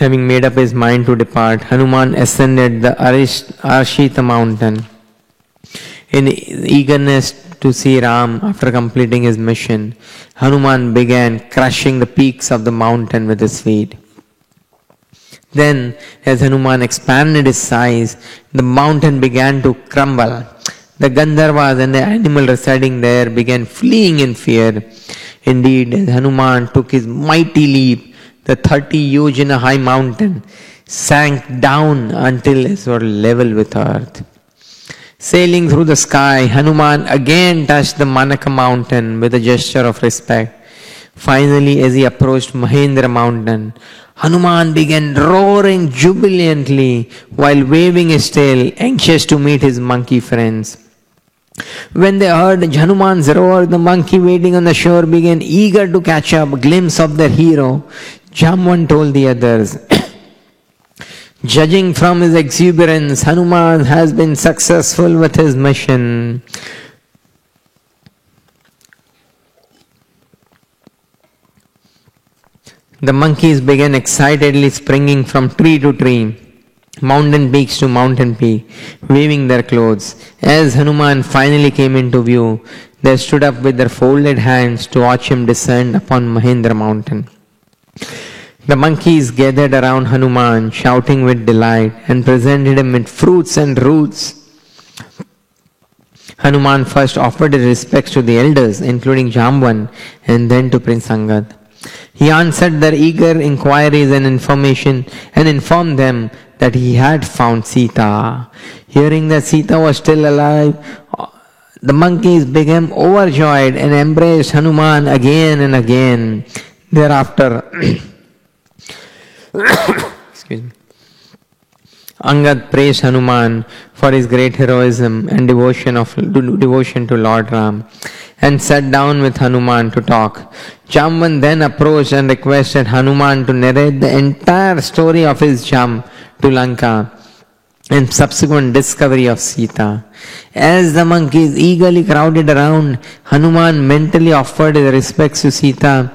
Having made up his mind to depart, Hanuman ascended the Arshita mountain. In eagerness to see Ram after completing his mission, Hanuman began crushing the peaks of the mountain with his feet. Then, as Hanuman expanded his size, the mountain began to crumble. The Gandharvas and the animal residing there began fleeing in fear. Indeed, as Hanuman took his mighty leap, the 30 yojana high mountain sank down until it was level with earth. Sailing through the sky, Hanuman again touched the Manaka mountain with a gesture of respect. Finally, as he approached Mahendra mountain, Hanuman began roaring jubilantly while waving his tail, anxious to meet his monkey friends. When they heard Hanuman's roar, the monkey waiting on the shore began eager to catch up a glimpse of their hero. Jamban told the others, "Judging from his exuberance, Hanuman has been successful with his mission." The monkeys began excitedly springing from tree to tree, mountain peaks to mountain peak, waving their clothes. As Hanuman finally came into view, they stood up with their folded hands to watch him descend upon Mahendra mountain. The monkeys gathered around Hanuman, shouting with delight, and presented him with fruits and roots. Hanuman first offered his respects to the elders, including Jamban, and then to Prince Angad. He answered their eager inquiries and information and informed them that he had found Sita. Hearing that Sita was still alive, the monkeys became overjoyed and embraced Hanuman again and again. Thereafter, excuse me, Angad praised Hanuman for his great heroism and devotion to Lord Ram and sat down with Hanuman to talk. Jamban then approached and requested Hanuman to narrate the entire story of his jump to Lanka and subsequent discovery of Sita. As the monkeys eagerly crowded around, Hanuman mentally offered his respects to Sita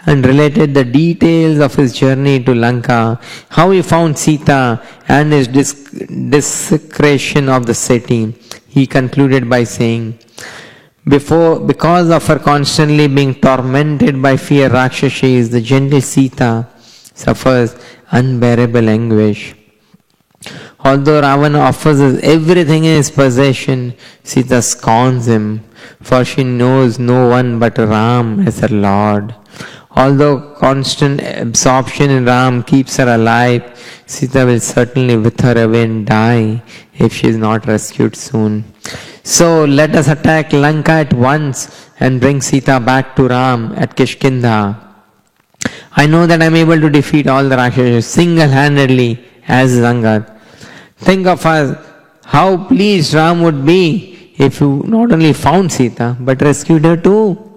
and related the details of his journey to Lanka, how he found Sita and his desecration of the city. He concluded by saying, because of her constantly being tormented by fear Rakshashis, the gentle Sita suffers unbearable anguish. Although Ravana offers us everything in his possession, Sita scorns him, for she knows no one but Ram as her Lord. Although constant absorption in Ram keeps her alive, Sita will certainly wither away and die if she is not rescued soon. So let us attack Lanka at once and bring Sita back to Ram at Kishkinda. I know that I am able to defeat all the Rakshasas single-handedly as Angad. Think of us, how pleased Ram would be if you not only found Sita but rescued her too.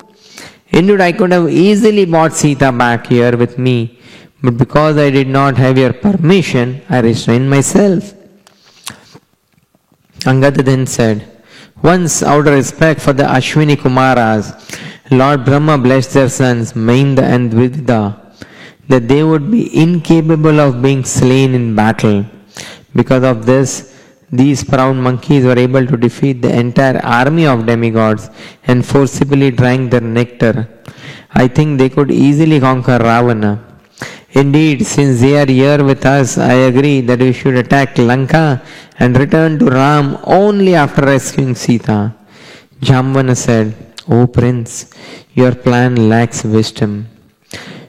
Indeed, I could have easily brought Sita back here with me, but because I did not have your permission, I restrained myself. Angada then said, once out of respect for the Ashwini Kumaras, Lord Brahma blessed their sons, Mainda and Dvidida, that they would be incapable of being slain in battle. Because of this, these proud monkeys were able to defeat the entire army of demigods and forcibly drank their nectar. I think they could easily conquer Ravana. Indeed, since they are here with us, I agree that we should attack Lanka and return to Ram only after rescuing Sita. Jambana said, O Prince, your plan lacks wisdom.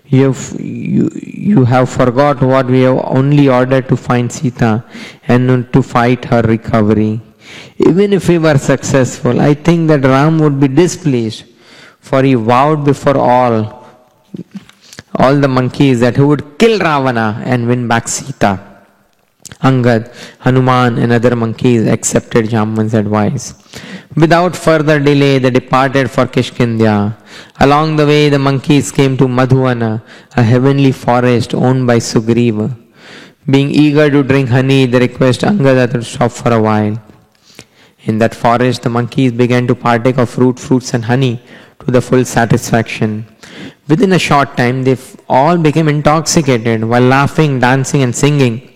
You have forgot what we have only ordered to find Sita and to fight her recovery. Even if we were successful, I think that Ram would be displeased, for he vowed before all the monkeys that he would kill Ravana and win back Sita. Angad, Hanuman and other monkeys accepted Jamban's advice. Without further delay, they departed for Kishkinda. Along the way, the monkeys came to Madhuvana, a heavenly forest owned by Sugriva. Being eager to drink honey, they request Angada to stop for a while. In that forest, the monkeys began to partake of fruits and honey to the full satisfaction. Within a short time, they all became intoxicated while laughing, dancing and singing.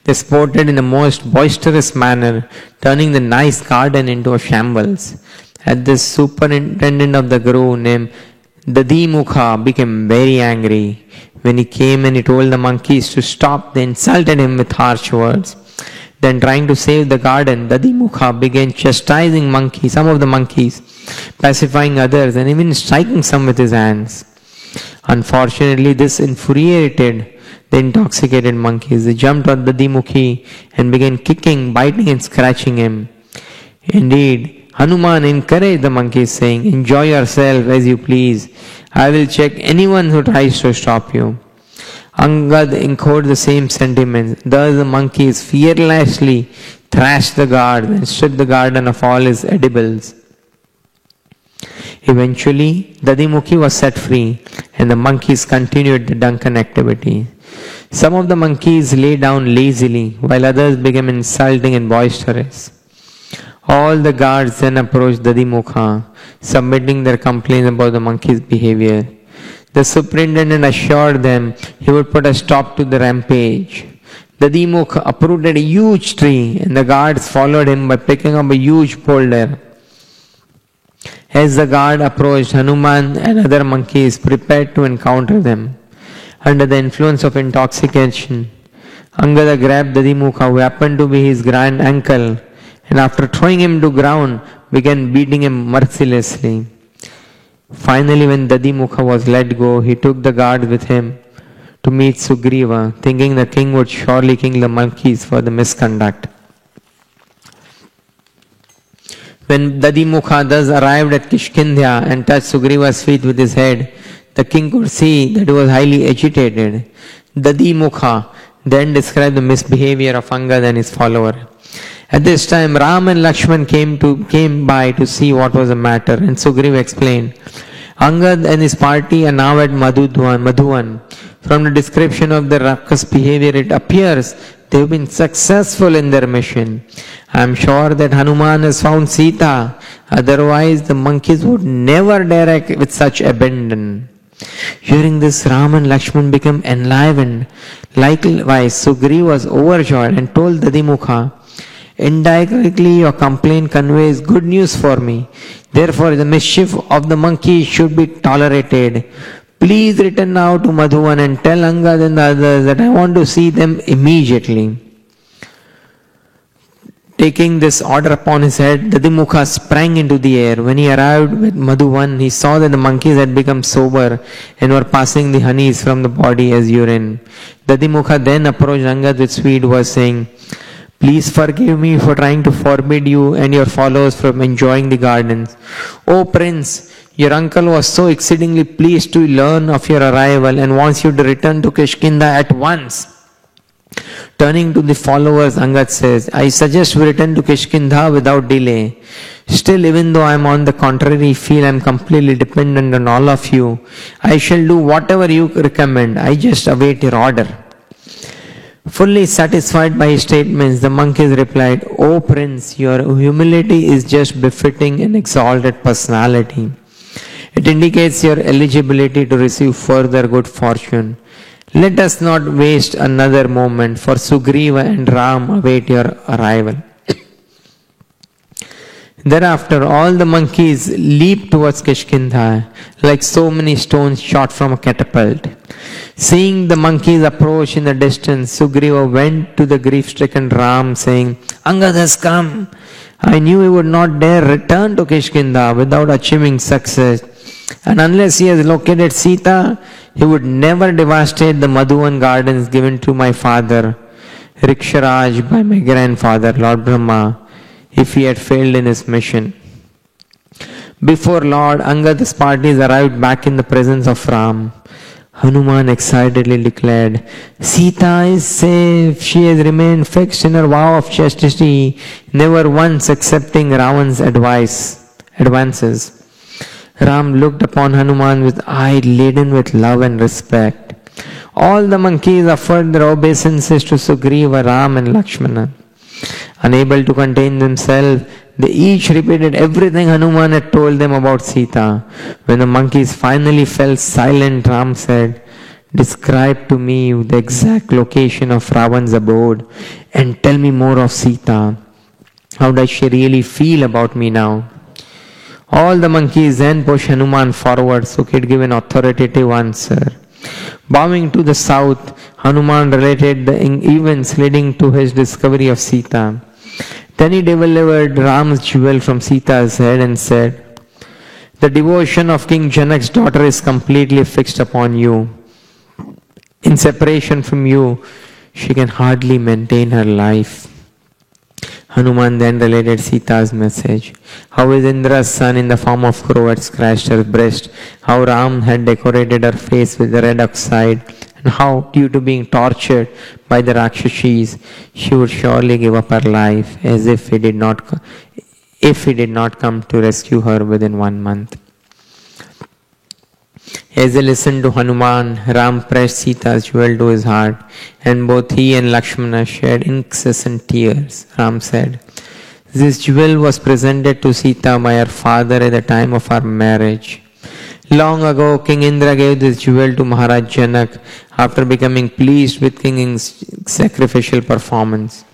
They sported in the most boisterous manner, turning the nice garden into a shambles. At this, superintendent of the grove named Dadimukha became very angry. When he came and he told the monkeys to stop, they insulted him with harsh words. Then, trying to save the garden, Dadimukha began chastising some of the monkeys, pacifying others, and even striking some with his hands. Unfortunately, this infuriated the intoxicated monkeys. They jumped on Dadimukhi and began kicking, biting and scratching him. Indeed, Hanuman encouraged the monkeys, saying, enjoy yourself as you please. I will check anyone who tries to stop you. Angad echoed the same sentiments. Thus the monkeys fearlessly thrashed the guard and stripped the garden of all his edibles. Eventually, Dadimukhi was set free and the monkeys continued the drunken activity. Some of the monkeys lay down lazily while others became insulting and boisterous. All the guards then approached Dadimukha, submitting their complaints about the monkeys' behavior. The superintendent assured them he would put a stop to the rampage. Dadimukha uprooted a huge tree and the guards followed him by picking up a huge boulder. As the guard approached, Hanuman and other monkeys prepared to encounter them. Under the influence of intoxication, Angada grabbed Dadimukha, who happened to be his grand uncle, and after throwing him to ground, began beating him mercilessly. Finally, when Dadimukha was let go, he took the guard with him to meet Sugriva, thinking the king would surely kill the monkeys for the misconduct. When Dadimukha thus arrived at Kishkindhya and touched Sugriva's feet with his head, the king could see that he was highly agitated. Dadimukha then described the misbehavior of Angad and his follower. At this time, Ram and Lakshman came by to see what was the matter, and Sugriva explained, Angad and his party are now at Madhuvan. From the description of the Raksha's behavior, it appears they have been successful in their mission. I am sure that Hanuman has found Sita, otherwise the monkeys would never dare act with such abandon. Hearing this, Ram and Lakshman became enlivened. Likewise, Sugriva was overjoyed and told Dadimukha, indirectly your complaint conveys good news for me. Therefore, the mischief of the monkeys should be tolerated. Please return now to Madhuvan and tell Angad and the others that I want to see them immediately. Taking this order upon his head, Dadimukha sprang into the air. When he arrived at Madhuvan, he saw that the monkeys had become sober and were passing the honeys from the body as urine. Dadimukha then approached Angad with sweet words, saying, Please forgive me for trying to forbid you and your followers from enjoying the gardens. O Prince, your uncle was so exceedingly pleased to learn of your arrival and wants you to return to Kishkinda at once. Turning to the followers, Angad says, I suggest we return to Kishkindha without delay. Still, even though I am on the contrary feel I am completely dependent on all of you, I shall do whatever you recommend. I just await your order. Fully satisfied by his statements, the monkeys replied, O Prince, your humility is just befitting an exalted personality. It indicates your eligibility to receive further good fortune. Let us not waste another moment, for Sugriva and Ram await your arrival. Thereafter, all the monkeys leaped towards Kishkindha like so many stones shot from a catapult. Seeing the monkeys approach in the distance, Sugriva went to the grief-stricken Ram, saying, Angad has come. I knew he would not dare return to Kishkindha without achieving success. And unless he has located Sita, he would never devastate the Madhuvan gardens given to my father, Riksharaj, by my grandfather, Lord Brahma, if he had failed in his mission. Before Lord Angad's parties arrived back in the presence of Ram, Hanuman excitedly declared, Sita is safe. She has remained fixed in her vow of chastity, never once accepting Ravan's advances. Ram looked upon Hanuman with eyes laden with love and respect. All the monkeys offered their obeisances to Sugriva, Ram and Lakshmana. Unable to contain themselves, they each repeated everything Hanuman had told them about Sita. When the monkeys finally fell silent, Ram said, Describe to me the exact location of Ravan's abode and tell me more of Sita. How does she really feel about me now? All the monkeys then pushed Hanuman forward so he could give an authoritative answer. Bowing to the south, Hanuman related the events leading to his discovery of Sita. Then he delivered Ram's jewel from Sita's head and said, The devotion of King Janak's daughter is completely fixed upon you. In separation from you, she can hardly maintain her life. Hanuman then related Sita's message. How Indra's son in the form of crow had scratched her breast, how Ram had decorated her face with red oxide, and how, due to being tortured by the Rakshashis, she would surely give up her life as if he did not come to rescue her within 1 month. As they listened to Hanuman, Ram pressed Sita's jewel to his heart, and both he and Lakshmana shed incessant tears. Ram said, This jewel was presented to Sita by her father at the time of our marriage. Long ago, King Indra gave this jewel to Maharaj Janak after becoming pleased with King's sacrificial performance.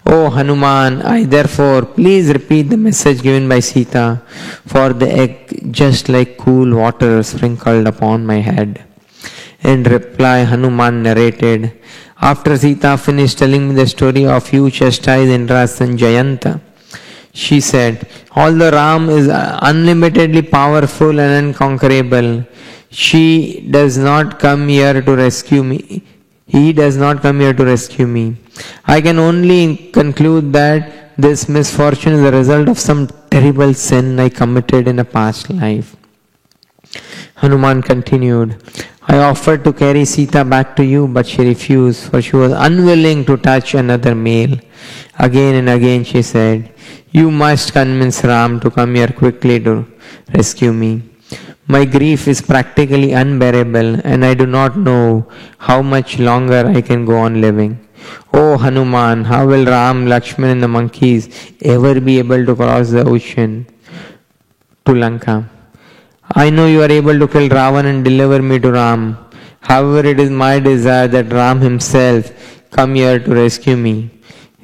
O Hanuman, I therefore please repeat the message given by Sita, for the egg just like cool water sprinkled upon my head. In reply, Hanuman narrated, After Sita finished telling me the story of you chastised Indra's son Jayanta, She said, although Ram is unlimitedly powerful and unconquerable, she does not come here to rescue me. He does not come here to rescue me. I can only conclude that this misfortune is the result of some terrible sin I committed in a past life. Hanuman continued, I offered to carry Sita back to you, but she refused, for she was unwilling to touch another male. Again and again she said, you must convince Ram to come here quickly to rescue me. My grief is practically unbearable and I do not know how much longer I can go on living. Oh Hanuman, how will Ram, Lakshman and the monkeys ever be able to cross the ocean to Lanka? I know you are able to kill Ravan and deliver me to Ram. However, it is my desire that Ram himself come here to rescue me,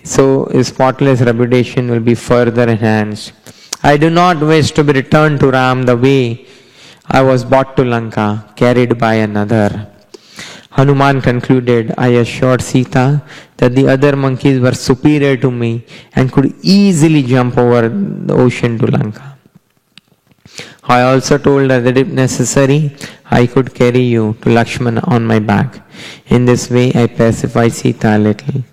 so his spotless reputation will be further enhanced. I do not wish to be returned to Ram the way I was brought to Lanka, carried by another. Hanuman concluded, I assured Sita that the other monkeys were superior to me and could easily jump over the ocean to Lanka. I also told her that if necessary, I could carry you to Lakshmana on my back. In this way, I pacified Sita a little.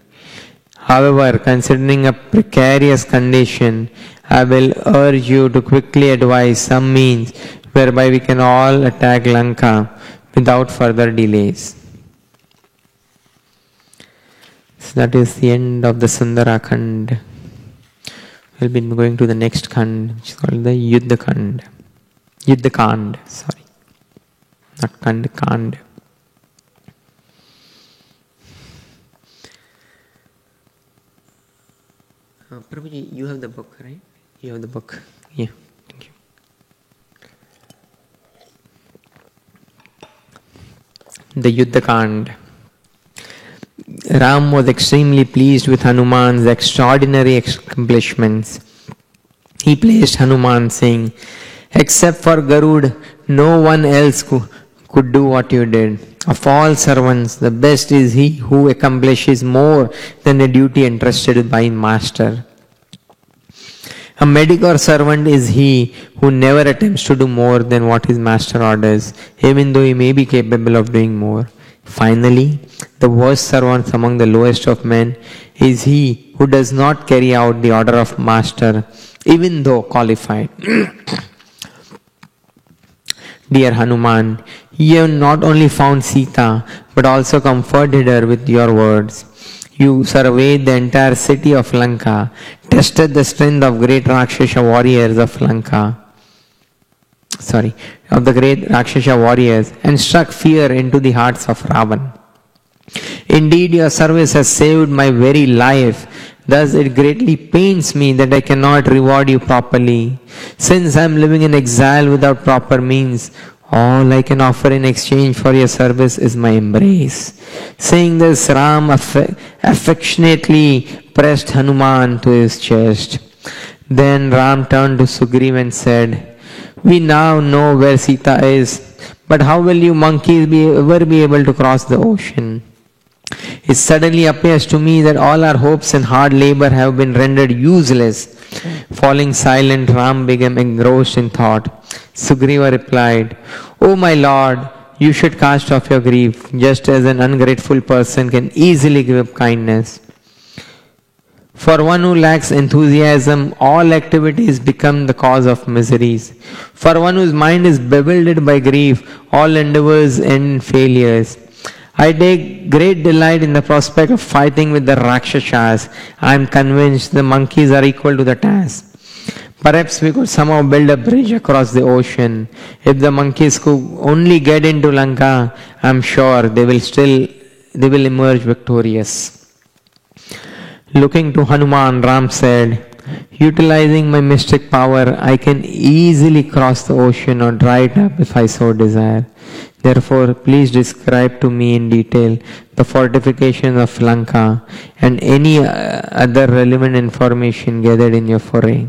However, considering a precarious condition, I will urge you to quickly advise some means whereby we can all attack Lanka without further delays. So that is the end of the Sundara Khand. We'll be going to the next Khand, which is called the Yuddha Khand. Yuddha Kand, sorry. Not Khand, Kand. Prabhuji, you have the book, right? You have the book. Yeah, thank you. The Yuddha Kand. Ram was extremely pleased with Hanuman's extraordinary accomplishments. He praised Hanuman, saying, except for Garud, no one else could do what you did. Of all servants, the best is he who accomplishes more than the duty entrusted by master. A mediocre servant is he who never attempts to do more than what his master orders, even though he may be capable of doing more. Finally, the worst servant among the lowest of men is he who does not carry out the order of master, even though qualified. Dear Hanuman, you have not only found Sita, but also comforted her with your words. You surveyed the entire city of Lanka, tested the strength of great Rakshasa warriors of Lanka. Of the great Rakshasa warriors, and struck fear into the hearts of Ravan. Indeed, your service has saved my very life. Thus it greatly pains me that I cannot reward you properly. Since I am living in exile without proper means, all I can offer in exchange for your service is my embrace. Saying this, Ram affectionately pressed Hanuman to his chest. Then Ram turned to Sugriva and said, we now know where Sita is, but how will you monkeys ever be able to cross the ocean? It suddenly appears to me that all our hopes and hard labor have been rendered useless. Falling silent, Ram became engrossed in thought. Sugriva replied, O my lord, you should cast off your grief, just as an ungrateful person can easily give up kindness. For one who lacks enthusiasm, all activities become the cause of miseries. For one whose mind is bewildered by grief, all endeavors end in failures. I take great delight in the prospect of fighting with the Rakshasas. I am convinced the monkeys are equal to the task. Perhaps we could somehow build a bridge across the ocean. If the monkeys could only get into Lanka, I am sure they will emerge victorious. Looking to Hanuman, Ram said, utilizing my mystic power, I can easily cross the ocean or dry it up if I so desire. Therefore, please describe to me in detail the fortifications of Lanka and any other relevant information gathered in your foray.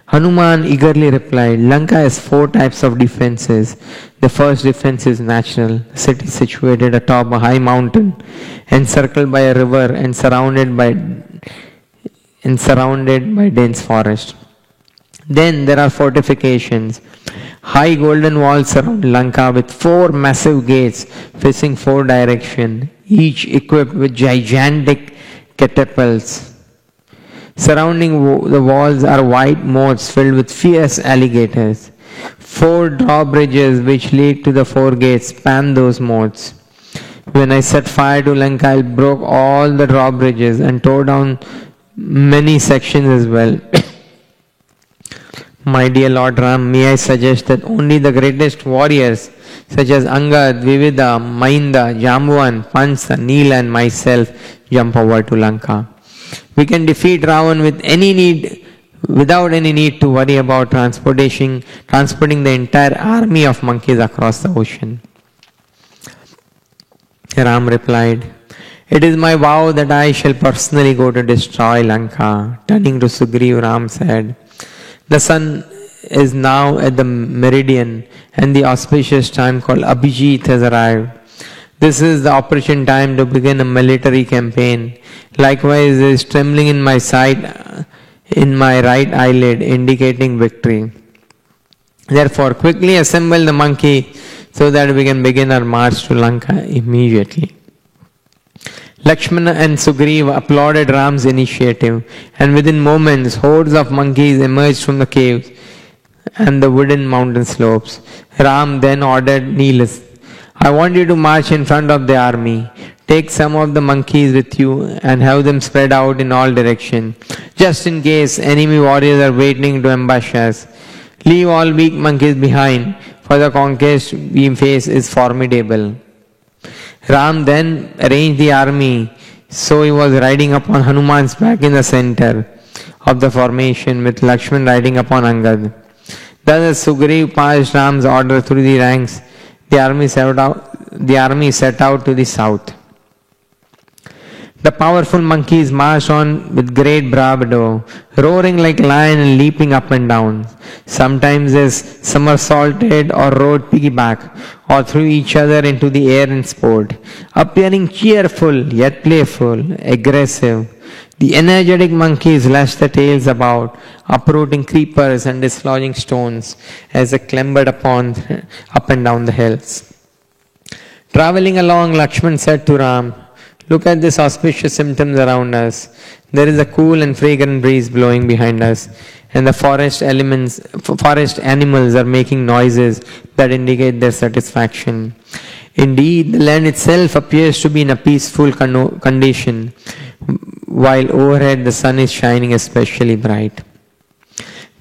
Hanuman eagerly replied, Lanka has 4 types of defenses. The first defense is natural. The city is situated atop a high mountain, encircled by a river and surrounded by and surrounded by dense forest. Then there are fortifications. High golden walls surround Lanka with 4 massive gates facing 4 directions, each equipped with gigantic catapults. Surrounding the walls are wide moats filled with fierce alligators. 4 drawbridges which lead to the 4 gates span those moats. When I set fire to Lanka, I broke all the drawbridges and tore down many sections as well. My dear Lord Ram, may I suggest that only the greatest warriors such as Angad, Vivida, Mainda, Jambuvan, Pansa, Neela and myself jump over to Lanka. We can defeat Ravan without any need to worry about transporting the entire army of monkeys across the ocean. Ram replied, "It is my vow that I shall personally go to destroy Lanka." Turning to Sugriva, Ram said, "The sun is now at the meridian and the auspicious time called Abhijit has arrived. This is the opportune time to begin a military campaign. Likewise, there is trembling in my sight, in my right eyelid, indicating victory. Therefore, quickly assemble the monkey so that we can begin our march to Lanka immediately." Lakshmana and Sugriva applauded Ram's initiative, and within moments, hordes of monkeys emerged from the caves and the wooded mountain slopes. Ram then ordered Neelas, "I want you to march in front of the army. Take some of the monkeys with you and have them spread out in all directions, just in case enemy warriors are waiting to ambush us. Leave all weak monkeys behind, for the conquest we face is formidable." Ram then arranged the army so he was riding upon Hanuman's back in the center of the formation, with Lakshman riding upon Angad. Thus as Sugriva passed Ram's order through the ranks, the army set out to the south. The powerful monkeys marched on with great bravado, roaring like lions and leaping up and down. Sometimes they somersaulted or rode piggyback, or threw each other into the air in sport, appearing cheerful yet playful, aggressive. The energetic monkeys lashed their tails about, uprooting creepers and dislodging stones as they clambered up and down the hills. Traveling along, Lakshman said to Ram, "Look at these auspicious symptoms around us. There is a cool and fragrant breeze blowing behind us, and the forest animals are making noises that indicate their satisfaction. Indeed, the land itself appears to be in a peaceful condition, while overhead the sun is shining especially bright."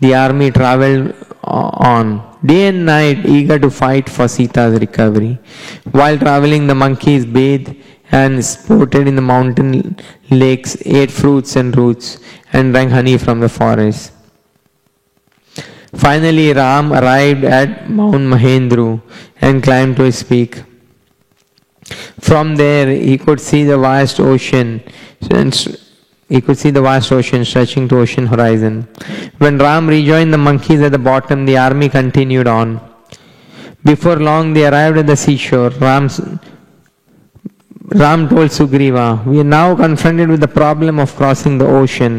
The army traveled on, day and night, eager to fight for Sita's recovery. While traveling, the monkeys bathed and sported in the mountain lakes, ate fruits and roots, and drank honey from the forest. Finally, Ram arrived at Mount Mahendru and climbed to his peak. From there, he could see the vast ocean stretching to ocean horizon. When Ram rejoined the monkeys at the bottom, the army continued on. Before long, they arrived at the seashore. Ram told Sugriva, "We are now confronted with the problem of crossing the ocean.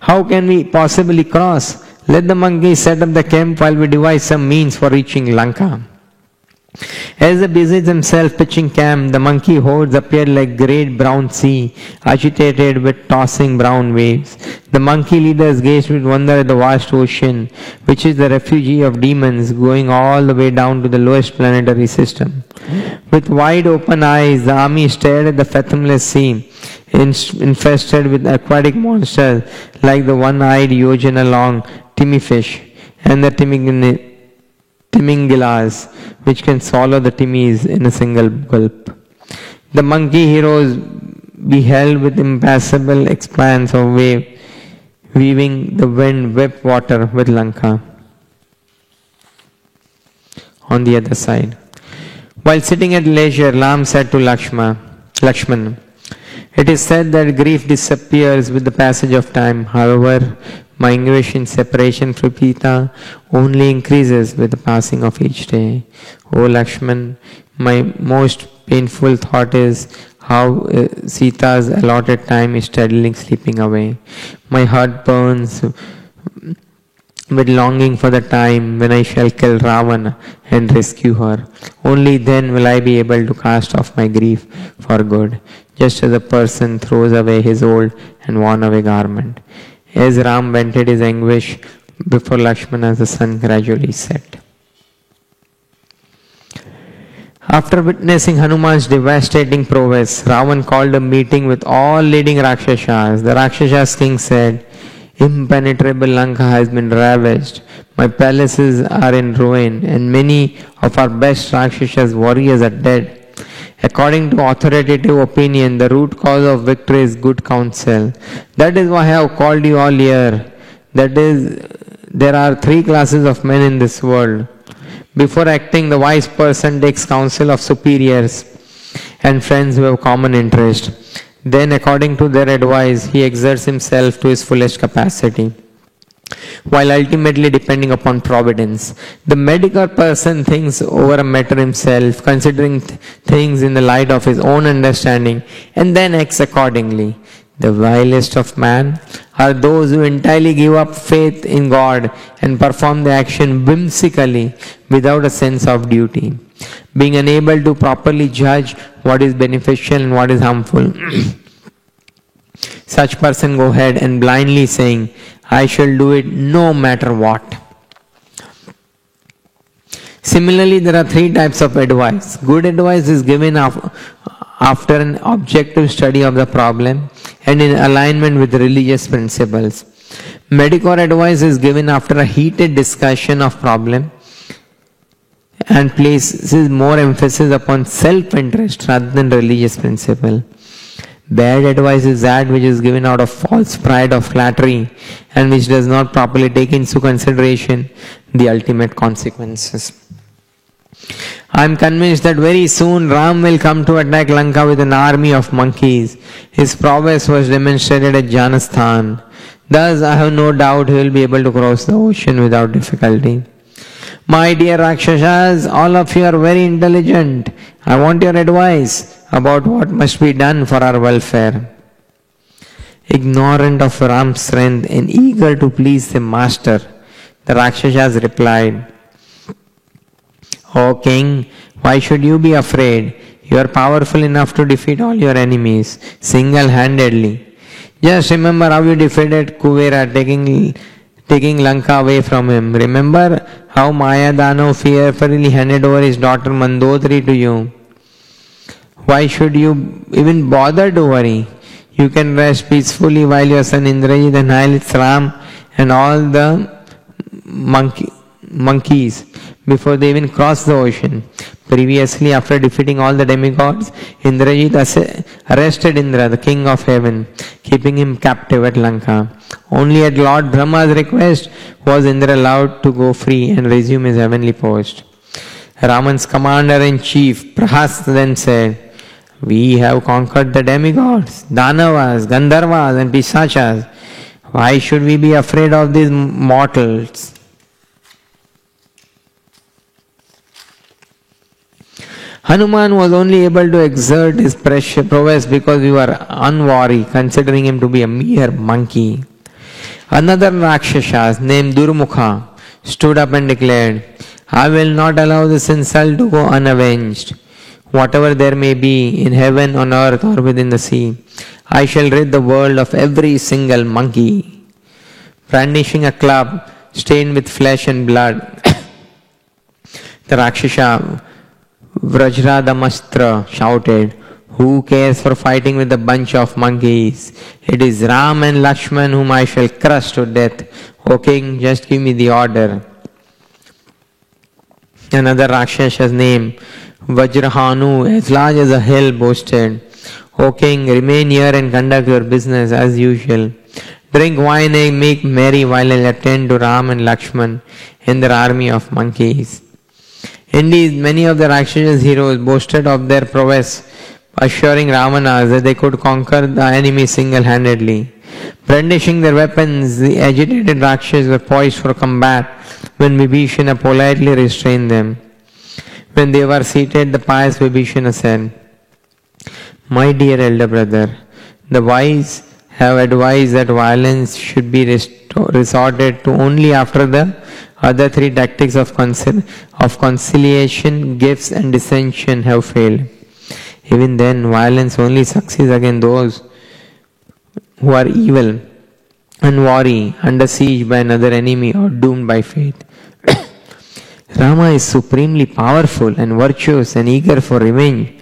How can we possibly cross? Let the monkeys set up the camp while we devise some means for reaching Lanka." As they busied themselves pitching camp, the monkey hordes appeared like great brown sea, agitated with tossing brown waves. The monkey leaders gazed with wonder at the vast ocean, which is the refuge of demons, going all the way down to the lowest planetary system. With wide open eyes, the army stared at the fathomless sea, infested with aquatic monsters like the one-eyed Yojana-long Timmy-fish and the Timingilas, which can swallow the Timmies in a single gulp. The monkey heroes beheld with impassable expanse of wave, weaving the wind whipped water with Lanka on the other side. While sitting at leisure, Ram said to Lakshman, "It is said that grief disappears with the passage of time. However, my anguish in separation from Sita only increases with the passing of each day. O Lakshman, my most painful thought is how Sita's allotted time is steadily slipping away. My heart burns with longing for the time when I shall kill Ravana and rescue her. Only then will I be able to cast off my grief for good, just as a person throws away his old and worn away garment. As Ram vented his anguish before Lakshmana, the sun gradually set. After witnessing Hanuman's devastating prowess, Ravan called a meeting with all leading Rakshasas. The Rakshasas king said, "Impenetrable Lanka has been ravaged. My palaces are in ruin, and many of our best Rakshasas warriors are dead. According to authoritative opinion, the root cause of victory is good counsel. That is why I have called you all here. That is, there are three classes of men in this world. Before acting, the wise person takes counsel of superiors and friends who have common interest. Then, according to their advice, he exerts himself to his fullest capacity, while ultimately depending upon providence. The mediocre person thinks over a matter himself, considering things in the light of his own understanding, and then acts accordingly. The vilest of man are those who entirely give up faith in God and perform the action whimsically without a sense of duty, being unable to properly judge what is beneficial and what is harmful. Such person go ahead and blindly saying, I shall do it no matter what. Similarly, there are three types of advice. Good advice is given after an objective study of the problem and in alignment with religious principles. Mediocre advice is given after a heated discussion of problem and places more emphasis upon self-interest rather than religious principle. Bad advice is that which is given out of false pride or flattery and which does not properly take into consideration the ultimate consequences. I am convinced that very soon Ram will come to attack Lanka with an army of monkeys. His prowess was demonstrated at Janasthan. Thus, I have no doubt he will be able to cross the ocean without difficulty. My dear Rakshasas, all of you are very intelligent. I want your advice about what must be done for our welfare. Ignorant of Ram's strength and eager to please the master, the Rakshasas replied, O king, why should you be afraid? You are powerful enough to defeat all your enemies single-handedly. Just remember how you defeated Kuvera, taking Lanka away from him. Remember how Mayadano fearfully handed over his daughter Mandodari to you. Why should you even bother to worry? You can rest peacefully while your son Indrajit annihilates Ram and all the monkeys before they even cross the ocean. Previously, after defeating all the demigods, Indrajit arrested Indra, the king of heaven, keeping him captive at Lanka. Only at Lord Brahma's request was Indra allowed to go free and resume his heavenly post. Raman's commander-in-chief, Prahas, then said, We have conquered the demigods, Danavas, Gandharvas and Pisachas. Why should we be afraid of these mortals? Hanuman was only able to exert his prowess because we were unwary, considering him to be a mere monkey. Another Rakshasa named Durmukha stood up and declared, I will not allow this insult to go unavenged. Whatever there may be in heaven, on earth or within the sea, I shall rid the world of every single monkey. Brandishing a club stained with flesh and blood, the Rakshasa Vrajradamastra shouted, Who cares for fighting with a bunch of monkeys? It is Ram and Lakshman whom I shall crush to death. O king, just give me the order. Another Rakshasa's name, Vajrahanu, as large as a hill, boasted, O king, remain here and conduct your business as usual. Drink wine and make merry while I attend to Ram and Lakshman and their army of monkeys. Indeed, many of the Rakshasa heroes boasted of their prowess, assuring Ravana that they could conquer the enemy single-handedly. Brandishing their weapons, the agitated Rakshasas were poised for combat when Vibhishana politely restrained them. When they were seated, the pious Vibhishana said, My dear elder brother, the wise have advised that violence should be resorted to only after the other three tactics of conciliation, gifts, and dissension have failed. Even then, violence only succeeds against those who are evil and wary, under siege by another enemy, or doomed by fate. Rama is supremely powerful and virtuous and eager for revenge.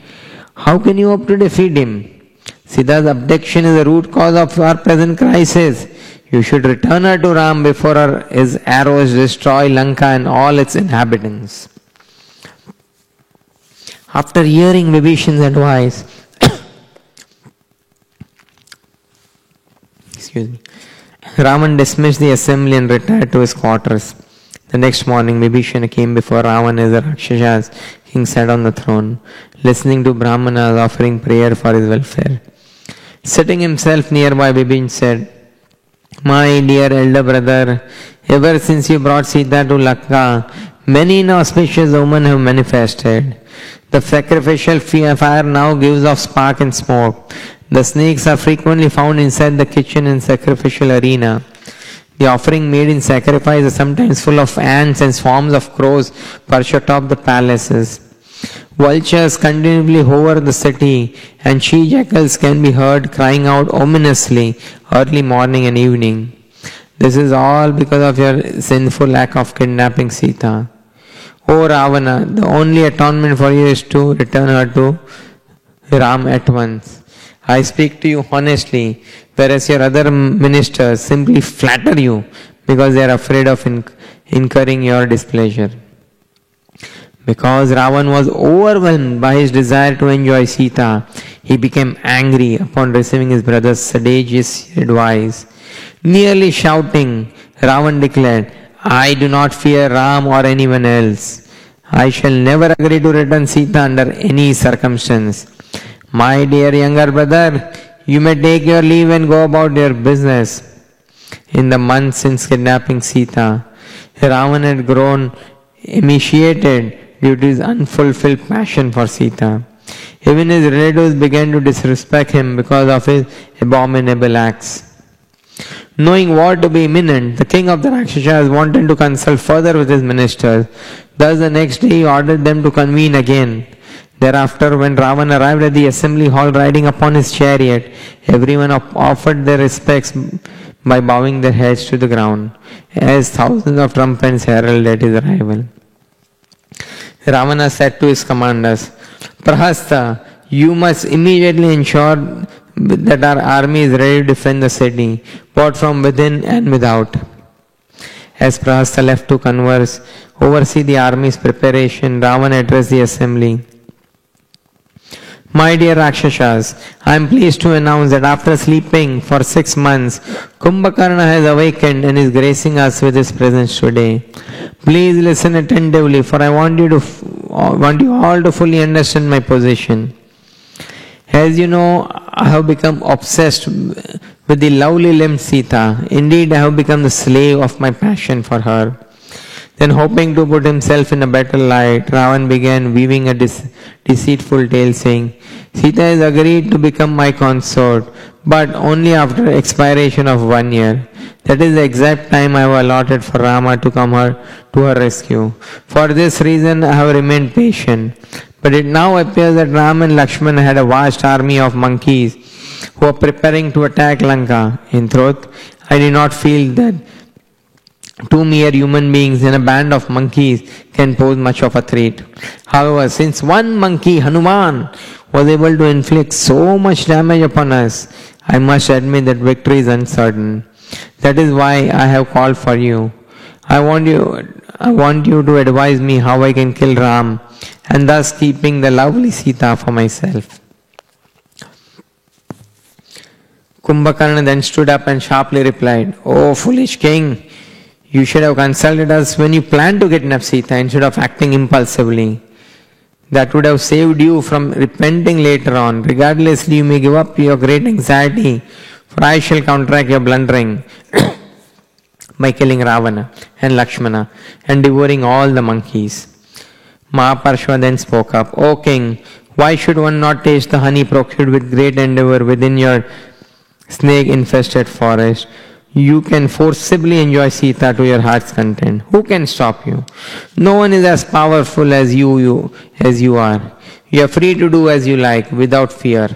How can you hope to defeat him? Sita's abduction is the root cause of our present crisis. You should return her to Ram before his arrows destroy Lanka and all its inhabitants. After hearing Vibhishan's advice, Ravan dismissed the assembly and retired to his quarters. The next morning, Vibhishana came before Ravan as the Rakshasas. King sat on the throne, listening to Brahmanas offering prayer for his welfare. Sitting himself nearby, Vibhishan said, "My dear elder brother, ever since you brought Sita to Lanka, many inauspicious omens have manifested. The sacrificial fire now gives off spark and smoke. The snakes are frequently found inside the kitchen and sacrificial arena. The offering made in sacrifice is sometimes full of ants and swarms of crows perched atop the palaces. Vultures continually hover the city, and she-jackals can be heard crying out ominously early morning and evening. This is all because of your sinful act of kidnapping Sita. O Ravana, the only atonement for you is to return her to Ram at once. I speak to you honestly, whereas your other ministers simply flatter you because they are afraid of incurring your displeasure." Because Ravan was overwhelmed by his desire to enjoy Sita, he became angry upon receiving his brother's sagacious advice. Nearly shouting, Ravan declared, "I do not fear Ram or anyone else. I shall never agree to return Sita under any circumstance. My dear younger brother, you may take your leave and go about your business." In the months since kidnapping Sita, Ravan had grown emaciated due to his unfulfilled passion for Sita. Even his relatives began to disrespect him because of his abominable acts. Knowing war to be imminent, the king of the Rakshasas wanted to consult further with his ministers. Thus the next day he ordered them to convene again. Thereafter, when Ravan arrived at the assembly hall riding upon his chariot, everyone offered their respects by bowing their heads to the ground, as thousands of trumpets heralded his arrival. Ravana said to his commanders, "Prahasta, you must immediately ensure that our army is ready to defend the city, both from within and without." As Prahasta left to oversee the army's preparation, Ravana addressed the assembly. "My dear Rakshasas, I am pleased to announce that after sleeping for 6 months, Kumbhakarna has awakened and is gracing us with his presence today. Please listen attentively, for I want you all to fully understand my position. As you know, I have become obsessed with the lovely limbed Sita. Indeed, I have become the slave of my passion for her." Then, hoping to put himself in a better light, Ravan began weaving a deceitful tale, saying, "Sita has agreed to become my consort, but only after expiration of 1 year. That is the exact time I have allotted for Rama to come to her rescue. For this reason, I have remained patient. But it now appears that Ram and Lakshmana had a vast army of monkeys who are preparing to attack Lanka. In truth, I do not feel that two mere human beings and a band of monkeys can pose much of a threat. However, since one monkey, Hanuman, was able to inflict so much damage upon us, I must admit that victory is uncertain. That is why I have called for you. I want you to advise me how I can kill Ram, and thus keeping the lovely Sita for myself." Kumbhakarna then stood up and sharply replied, "O foolish king, you should have consulted us when you planned to kidnap Sita instead of acting impulsively. That would have saved you from repenting later on. Regardlessly, you may give up your great anxiety, for I shall counteract your blundering by killing Ravana and Lakshmana and devouring all the monkeys." Mahaparshva then spoke up, "O king, Why should one not taste the honey procured with great endeavor within your snake-infested forest? You can forcibly enjoy Sita to your heart's content. Who can stop you? No one is as powerful as you are. You are free to do as you like without fear.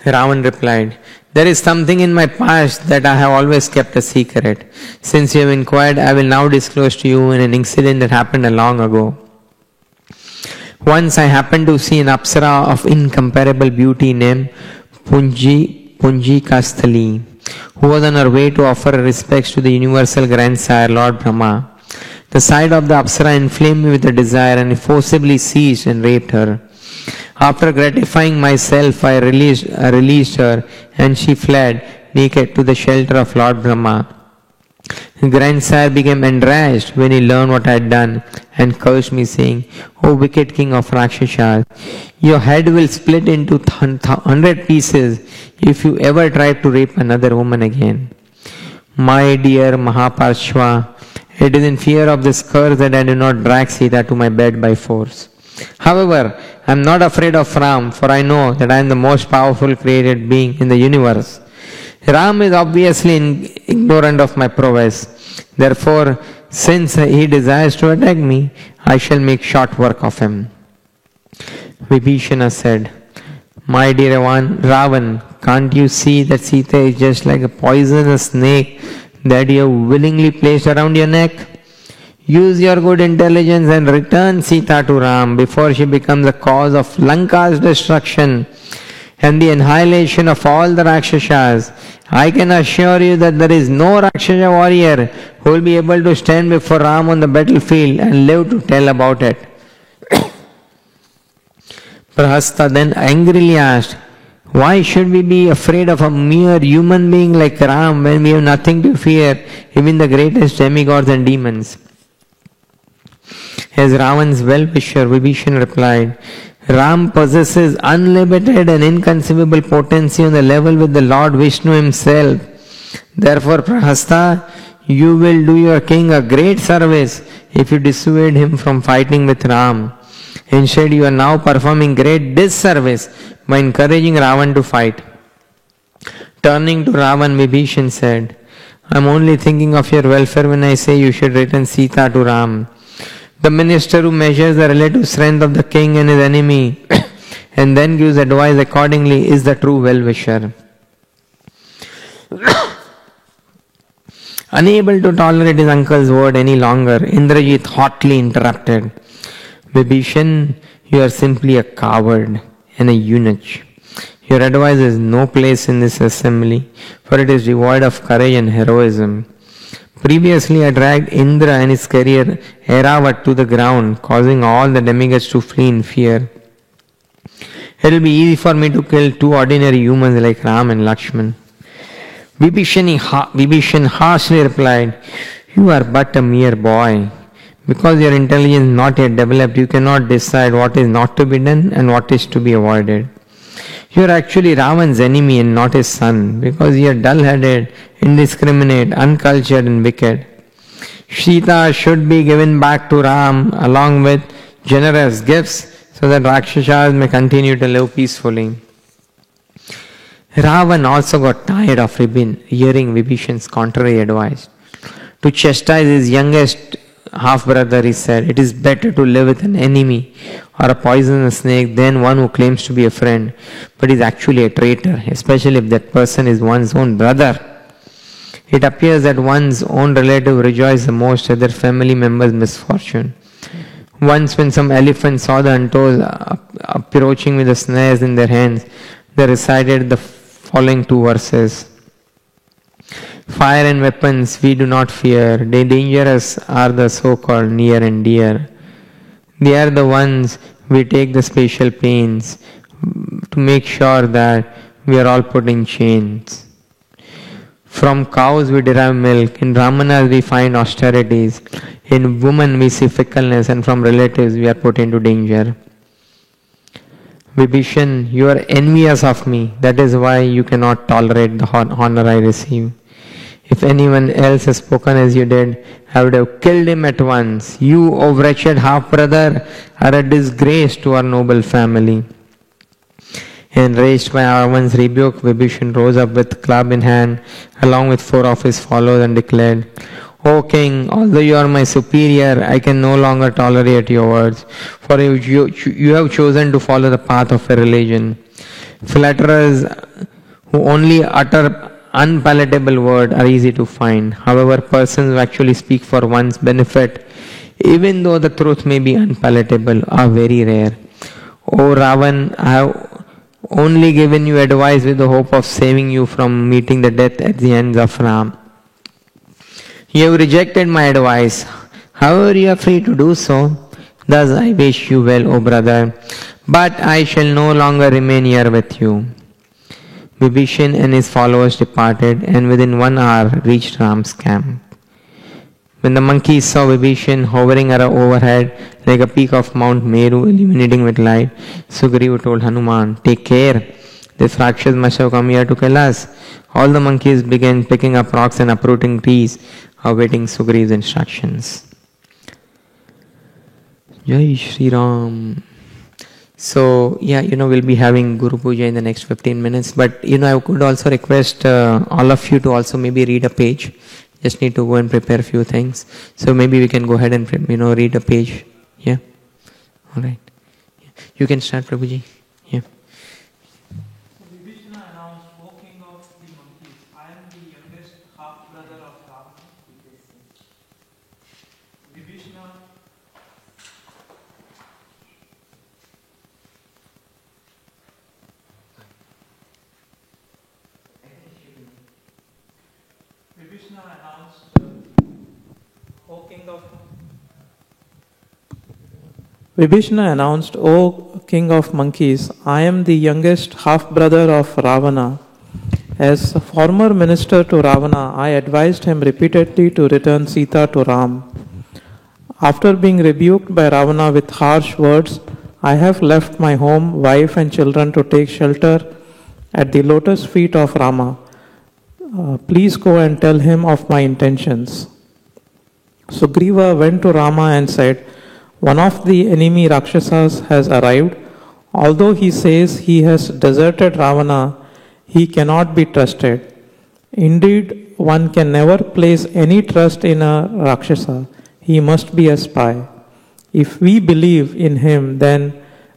Ravan replied, there is something in my past that I have always kept a secret. Since you have inquired, I will now disclose to you an incident that happened long ago. Once I happened to see an Apsara of incomparable beauty named Punjikasthali, who was on her way to offer her respects to the universal grandsire Lord Brahma. The sight of the Apsara inflamed me with a desire, and I forcibly seized and raped her. After gratifying myself, I released her, and she fled naked to the shelter of Lord Brahma. The grandsire became enraged when he learned what I had done and cursed me, saying, O wicked king of Rakshasas, your head will split into 100 pieces if you ever try to rape another woman again. My dear Mahaparshva, it is in fear of this curse that I do not drag Sita to my bed by force. However, I am not afraid of Ram, for I know that I am the most powerful created being in the universe. Ram is obviously ignorant of my prowess. Therefore, since he desires to attack me, I shall make short work of him. Vibhishana said, my dear Ravan, can't you see that Sita is just like a poisonous snake that you have willingly placed around your neck? Use your good intelligence and return Sita to Ram before she becomes the cause of Lanka's destruction and the annihilation of all the Rakshasas. I can assure you that there is no Rakshasa warrior who will be able to stand before Ram on the battlefield and live to tell about it. Prahasta then angrily asked, why should we be afraid of a mere human being like Ram when we have nothing to fear, even the greatest demigods and demons? As Ravan's well-wisher, Vibhishana replied, Ram possesses unlimited and inconceivable potency on the level with the Lord Vishnu himself. Therefore, Prahasta, you will do your king a great service if you dissuade him from fighting with Ram. Instead, you are now performing great disservice by encouraging Ravan to fight. Turning to Ravan, Vibhishana said, I am only thinking of your welfare when I say you should return Sita to Ram. The minister who measures the relative strength of the king and his enemy and then gives advice accordingly is the true well-wisher. Unable to tolerate his uncle's word any longer, Indrajit hotly interrupted. Vibhishan, you are simply a coward and a eunuch. Your advice has no place in this assembly, for it is devoid of courage and heroism. Previously, I dragged Indra and his carrier Airavat to the ground, causing all the demigods to flee in fear. It will be easy for me to kill two ordinary humans like Ram and Lakshman. Vibhishan harshly replied, you are but a mere boy. Because your intelligence is not yet developed, you cannot decide what is not to be done and what is to be avoided. You are actually Ravan's enemy and not his son, because you are dull-headed, indiscriminate, uncultured and wicked. Sita should be given back to Ram along with generous gifts so that Rakshasas may continue to live peacefully. Ravan also got tired of hearing Vibhishan's contrary advice. To chastise his youngest half-brother, he said, it is better to live with an enemy or a poisonous snake than one who claims to be a friend but is actually a traitor, especially if that person is one's own brother. It appears that one's own relative rejoices the most at their family member's misfortune. Once when some elephants saw the untold approaching with the snares in their hands, they recited the following two verses. Fire and weapons we do not fear, they dangerous are the so-called near and dear. They are the ones we take the special pains to make sure that we are all put in chains. From cows we derive milk, in brahmanas we find austerities, in women we see fickleness, and from relatives we are put into danger. Vibhishan, you are envious of me, that is why you cannot tolerate the honor I receive. If anyone else has spoken as you did, I would have killed him at once. You, O wretched half-brother, are a disgrace to our noble family. Enraged by Ravan's rebuke, Vibhishan rose up with club in hand, along with 4 of his followers, and declared, O king, although you are my superior, I can no longer tolerate your words, for you have chosen to follow the path of a religion. Flatterers who only utter unpalatable words are easy to find. However, persons who actually speak for one's benefit, even though the truth may be unpalatable, are very rare. O Ravan, I have only given you advice with the hope of saving you from meeting the death at the hands of Ram. You have rejected my advice. However, you are free to do so. Thus I wish you well, O brother, but I shall no longer remain here with you. Vibhishan and his followers departed, and within 1 hour reached Ram's camp. When the monkeys saw Vibhishan hovering overhead like a peak of Mount Meru illuminating with light, Sugriva told Hanuman, "Take care, this Rakshas must have come here to kill us." All the monkeys began picking up rocks and uprooting trees, awaiting Sugriva's instructions. Jai Shri Ram. So, we'll be having Guru Puja in the next 15 minutes. But, I could also request all of you to also maybe read a page. Just need to go and prepare a few things. So, maybe we can go ahead and, read a page. Yeah? Alright. You can start, Prabhuji. Yeah. Vibhishana announced, O king of the monkeys, I am the youngest half-brother of Ravana. Vibhishana announced, O king of Vibhishana announced, O king of monkeys, I am the youngest half-brother of Ravana. As a former minister to Ravana, I advised him repeatedly to return Sita to Ram. After being rebuked by Ravana with harsh words, I have left my home, wife and children to take shelter at the lotus feet of Rama. Please go and tell him of my intentions. Sugriva went to Rama and said, one of the enemy Rakshasas has arrived. Although he says he has deserted Ravana, he cannot be trusted. Indeed, one can never place any trust in a Rakshasa. He must be a spy. If we believe in him, then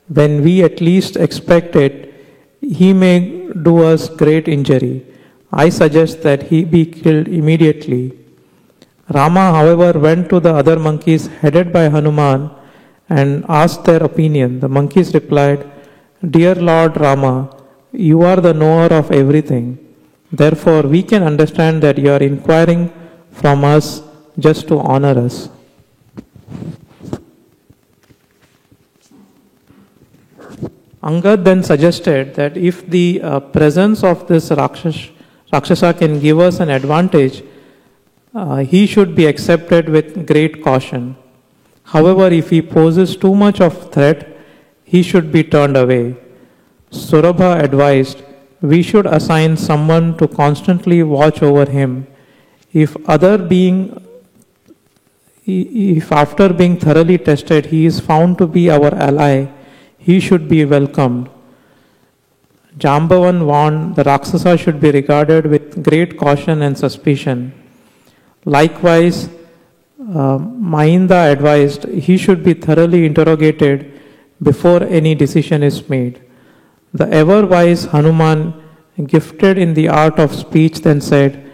when we at least expect it, he may do us great injury. I suggest that he be killed immediately. Rama, however, went to the other monkeys headed by Hanuman and asked their opinion. The monkeys replied, Dear Lord Rama, you are the knower of everything. Therefore, we can understand that you are inquiring from us just to honor us. Angad then suggested that if the presence of this Rakshasa can give us an advantage, he should be accepted with great caution. However, if he poses too much of threat, he should be turned away. Surabha advised, we should assign someone to constantly watch over him. If after being thoroughly tested he is found to be our ally, he should be welcomed. Jambavan warned the Rakshasa should be regarded with great caution and suspicion. Likewise, Mahinda advised he should be thoroughly interrogated before any decision is made. The ever-wise Hanuman, gifted in the art of speech, then said,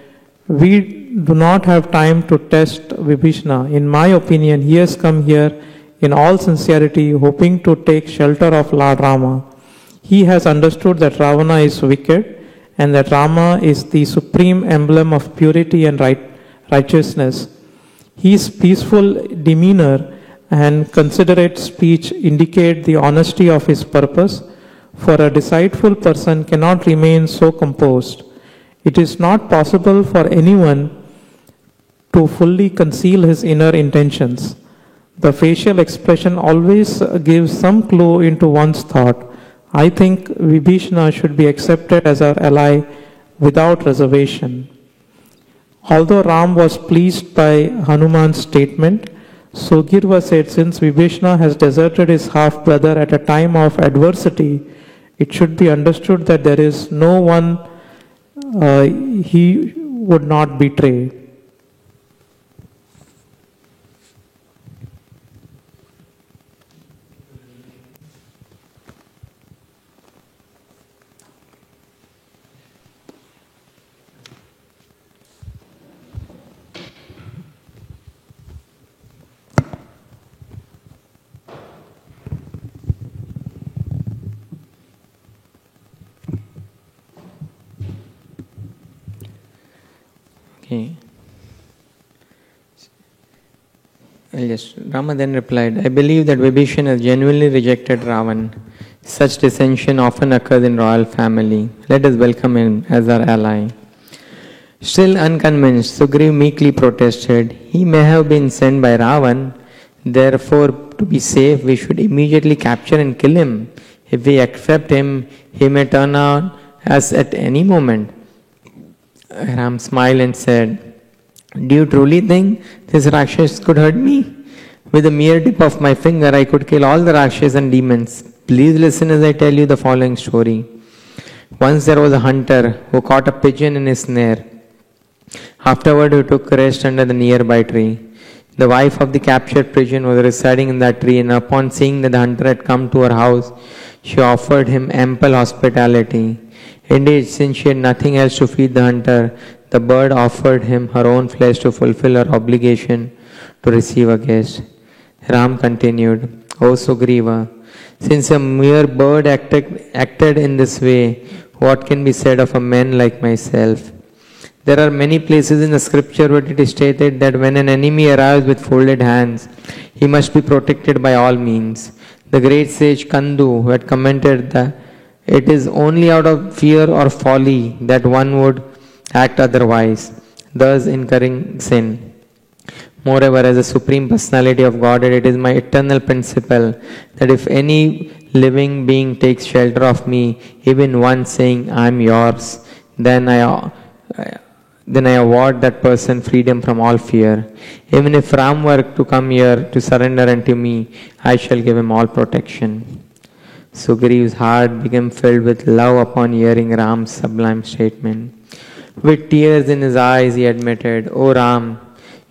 we do not have time to test Vibhishana. In my opinion, he has come here in all sincerity, hoping to take shelter of Lord Rama. He has understood that Ravana is wicked and that Rama is the supreme emblem of purity and righteousness. His peaceful demeanor and considerate speech indicate the honesty of his purpose, for a deceitful person cannot remain so composed. It is not possible for anyone to fully conceal his inner intentions. The facial expression always gives some clue into one's thought. I think Vibhishana should be accepted as our ally without reservation. Although Ram was pleased by Hanuman's statement, Sugriva said, since Vibhishana has deserted his half-brother at a time of adversity, it should be understood that there is no one he would not betray. Okay. Rama then replied, I believe that Vibhishana has genuinely rejected Ravan. Such dissension often occurs in royal family. Let us welcome him as our ally. Still unconvinced, Sugriv meekly protested, he may have been sent by Ravan, therefore to be safe we should immediately capture and kill him. If we accept him, he may turn on us at any moment. Ram smiled and said, do you truly think this Rakshas could hurt me? With a mere tip of my finger, I could kill all the Rakshas and demons. Please listen as I tell you the following story. Once there was a hunter who caught a pigeon in his snare. Afterward, he took rest under the nearby tree. The wife of the captured pigeon was residing in that tree, and upon seeing that the hunter had come to her house, she offered him ample hospitality. Indeed, since she had nothing else to feed the hunter, the bird offered him her own flesh to fulfill her obligation to receive a guest. Ram continued, O Sugriva, since a mere bird acted in this way, what can be said of a man like myself? There are many places in the scripture where it is stated that when an enemy arrives with folded hands, he must be protected by all means. The great sage Kandu, who had commented that it is only out of fear or folly that one would act otherwise, thus incurring sin. Moreover, as the Supreme Personality of Godhead, it is my eternal principle that if any living being takes shelter of me, even one saying, I am yours, then I award that person freedom from all fear. Even if Ram were to come here to surrender unto me, I shall give him all protection. Sugriv's heart became filled with love upon hearing Ram's sublime statement. With tears in his eyes, he admitted, O Ram,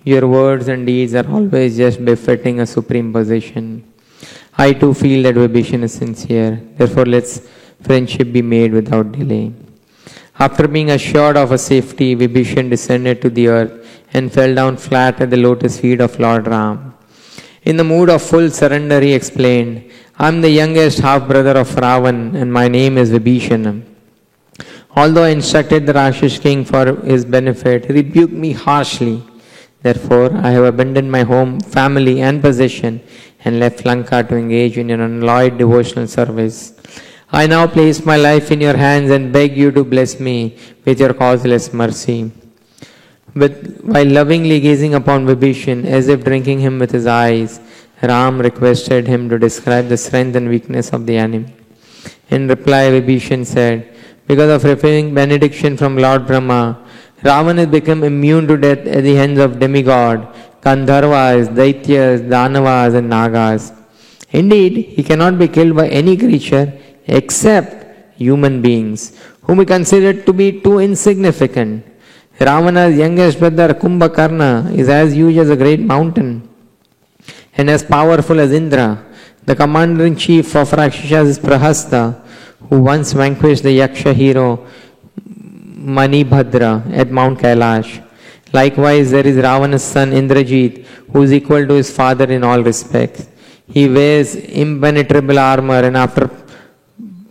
your words and deeds are always just befitting a supreme position. I too feel that Vibhishana is sincere. Therefore, let's friendship be made without delay. After being assured of a safety, Vibhishana descended to the earth and fell down flat at the lotus feet of Lord Ram. In the mood of full surrender, he explained, I am the youngest half-brother of Ravan and my name is Vibhishana. Although I instructed the Rakshas king for his benefit, he rebuked me harshly. Therefore, I have abandoned my home, family and possession and left Lanka to engage in an unalloyed devotional service. I now place my life in your hands and beg you to bless me with your causeless mercy. While lovingly gazing upon Vibhishan as if drinking him with his eyes, Ram requested him to describe the strength and weakness of the enemy. In reply, Vibhishan said, because of receiving benediction from Lord Brahma, Ravan has become immune to death at the hands of demigod, Gandharvas, Daityas, Danavas and Nagas. Indeed, he cannot be killed by any creature except human beings, whom he considered to be too insignificant. Ravana's youngest brother Kumbhakarna is as huge as a great mountain and as powerful as Indra. The commander-in-chief of Rakshasas is Prahasta, who once vanquished the Yaksha hero Manibhadra at Mount Kailash. Likewise, there is Ravana's son Indrajit, who is equal to his father in all respects. He wears impenetrable armor and after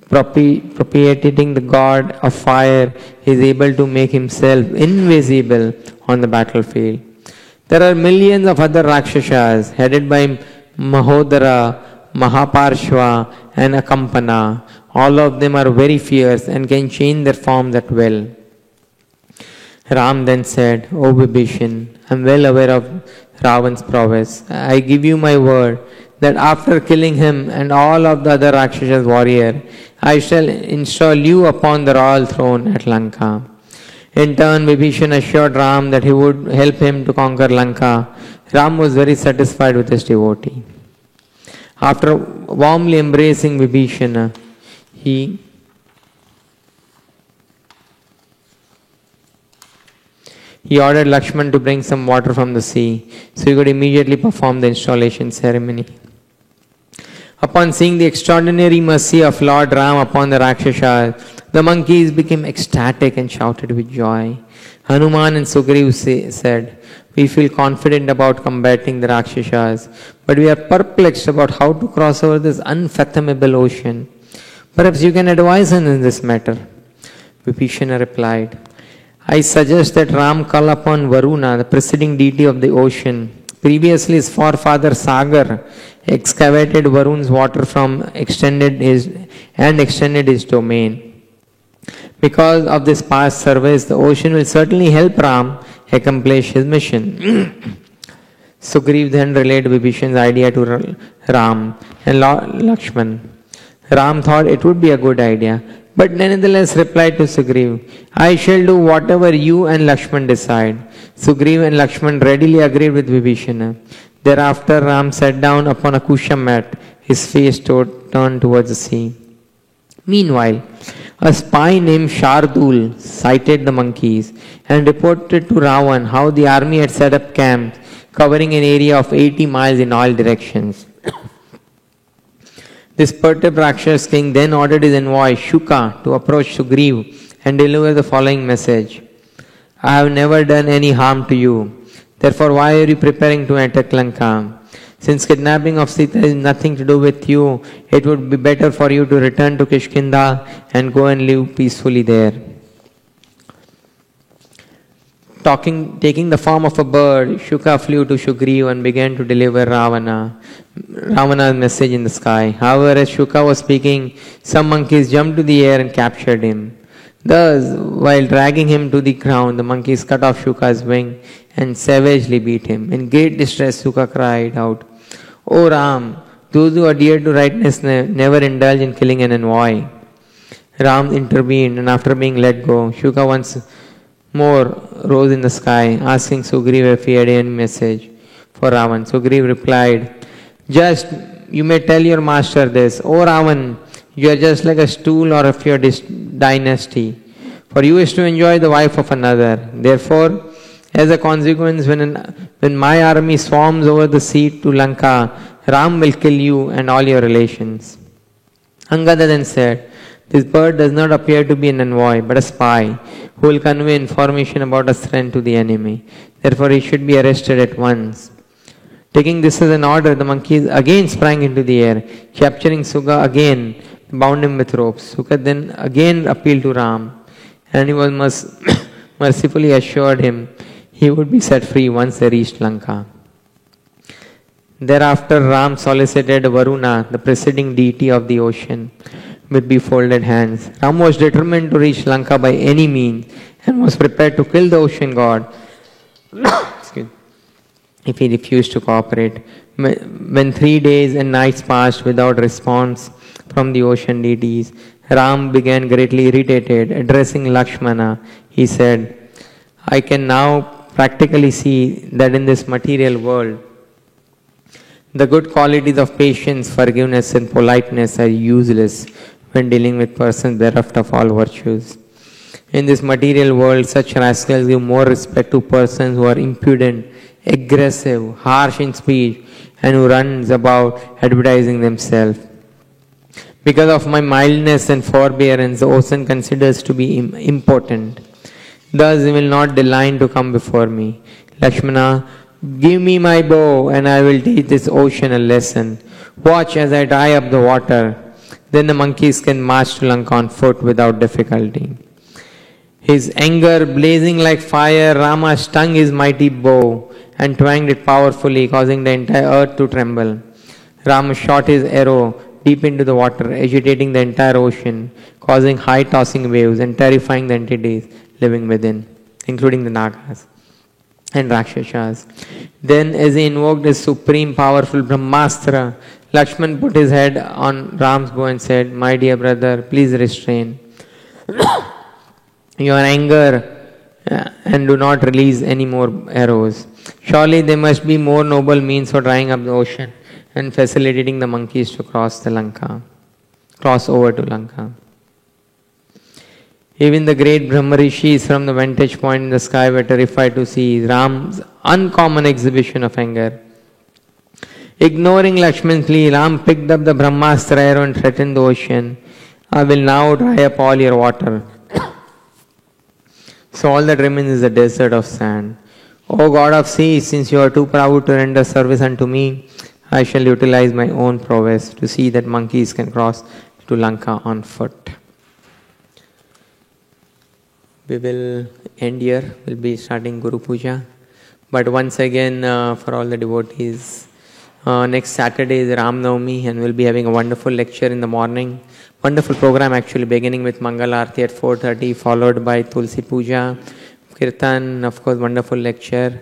propitiating the god of fire, he is able to make himself invisible on the battlefield. There are millions of other Rakshasas headed by Mahodara, Mahaparshva and Akampana. All of them are very fierce and can change their forms at will. Ram then said, O Vibhishan, I am well aware of Ravan's prowess. I give you my word that after killing him and all of the other Rakshasas warrior, I shall install you upon the royal throne at Lanka. In turn, Vibhishan assured Ram that he would help him to conquer Lanka. Ram was very satisfied with his devotee. After warmly embracing Vibhishana, he ordered Lakshman to bring some water from the sea, so he could immediately perform the installation ceremony. Upon seeing the extraordinary mercy of Lord Ram upon the Rakshasas, the monkeys became ecstatic and shouted with joy. Hanuman and Sugriv said, "We feel confident about combating the Rakshasas, but we are perplexed about how to cross over this unfathomable ocean. Perhaps you can advise us in this matter." Vibhishana replied, "I suggest that Ram call upon Varuna, the preceding deity of the ocean. Previously, his forefather Sagar excavated Varun's water from extended his domain. Because of this past service, the ocean will certainly help Ram accomplish his mission." Sugriv then relayed Vibhishan's idea to Ram and Lakshman. Ram thought it would be a good idea, but nevertheless replied to Sugriv, "I shall do whatever you and Lakshman decide." Sugriv and Lakshman readily agreed with Vibhishana. Thereafter Ram sat down upon a kusha mat, his face turned towards the sea. Meanwhile, a spy named Shardul sighted the monkeys and reported to Ravan how the army had set up camps covering an area of 80 miles in all directions. This perturbed Rakshas king then ordered his envoy Shuka to approach Sugriv and deliver the following message: "I have never done any harm to you. Therefore, why are you preparing to attack Lanka? Since kidnapping of Sita has nothing to do with you, it would be better for you to return to Kishkinda and go and live peacefully there." Taking the form of a bird, Shuka flew to Sugriv and began to deliver Ravana's message in the sky. However, as Shuka was speaking, some monkeys jumped to the air and captured him. Thus, while dragging him to the ground, the monkeys cut off Shuka's wing and savagely beat him. In great distress, Shuka cried out, "O Ram, those who adhere to rightness never indulge in killing an envoy." Ram intervened, and after being let go, Shuka once more rose in the sky, asking Sugriv if he had any message for Ravan. Sugriv replied, "Just, you may tell your master this, O Ravan, you are just like a stool or of your dynasty. For you wish to enjoy the wife of another. Therefore, as a consequence, when my army swarms over the sea to Lanka, Ram will kill you and all your relations." Angada then said, "This bird does not appear to be an envoy, but a spy, who will convey information about us friend to the enemy. Therefore, he should be arrested at once." Taking this as an order, the monkeys again sprang into the air, capturing Shuka again, bound him with ropes. Shuka then again appealed to Ram, and he was mercifully assured him he would be set free once they reached Lanka. Thereafter, Ram solicited Varuna, the preceding deity of the ocean, with befolded hands. Ram was determined to reach Lanka by any means and was prepared to kill the ocean god if he refused to cooperate. When 3 days and nights passed without response from the ocean deities, Ram began greatly irritated. Addressing Lakshmana, he said, "I can now practically see that in this material world, the good qualities of patience, forgiveness, and politeness are useless when dealing with persons bereft of all virtues. In this material world, such rascals give more respect to persons who are impudent, aggressive, harsh in speech, and who runs about advertising themselves. Because of my mildness and forbearance, the ocean considers to be important. Thus, he will not decline to come before me. Lakshmana, give me my bow, and I will teach this ocean a lesson. Watch as I dry up the water. Then the monkeys can march to Lanka on foot without difficulty." His anger blazing like fire, Rama stung his mighty bow and twanged it powerfully, causing the entire earth to tremble. Rama shot his arrow deep into the water, agitating the entire ocean, causing high tossing waves and terrifying the entities living within, including the Nagas and Rakshasas. Then, as he invoked his supreme powerful Brahmastra, Lakshman put his head on Ram's bow and said, "My dear brother, please restrain. Your anger and do not release any more arrows. Surely there must be more noble means for drying up the ocean and facilitating the monkeys to cross over to Lanka. Even the great Brahmarishis from the vantage point in the sky were terrified to see Ram's uncommon exhibition of anger. Ignoring Lakshman's plea, Ram picked up the Brahmastra arrow and threatened the ocean. I will now dry up all your water. So all that remains is a desert of sand. O God of seas, since you are too proud to render service unto me, I shall utilize my own prowess to see that monkeys can cross to Lanka on foot. We will end here. We'll be starting Guru Puja. But once again, for all the devotees, next Saturday is Ram Navami, and we'll be having a wonderful lecture in the morning. Wonderful program actually, beginning with Mangal Aarti at 4:30, followed by Tulsi Puja, Kirtan, of course, wonderful lecture,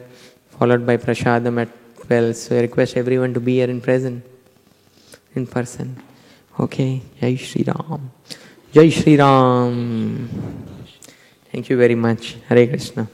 followed by Prashadam at 12. So I request everyone to be here in person. Okay, Jai Shri Ram. Jai Shri Ram. Thank you very much. Hare Krishna.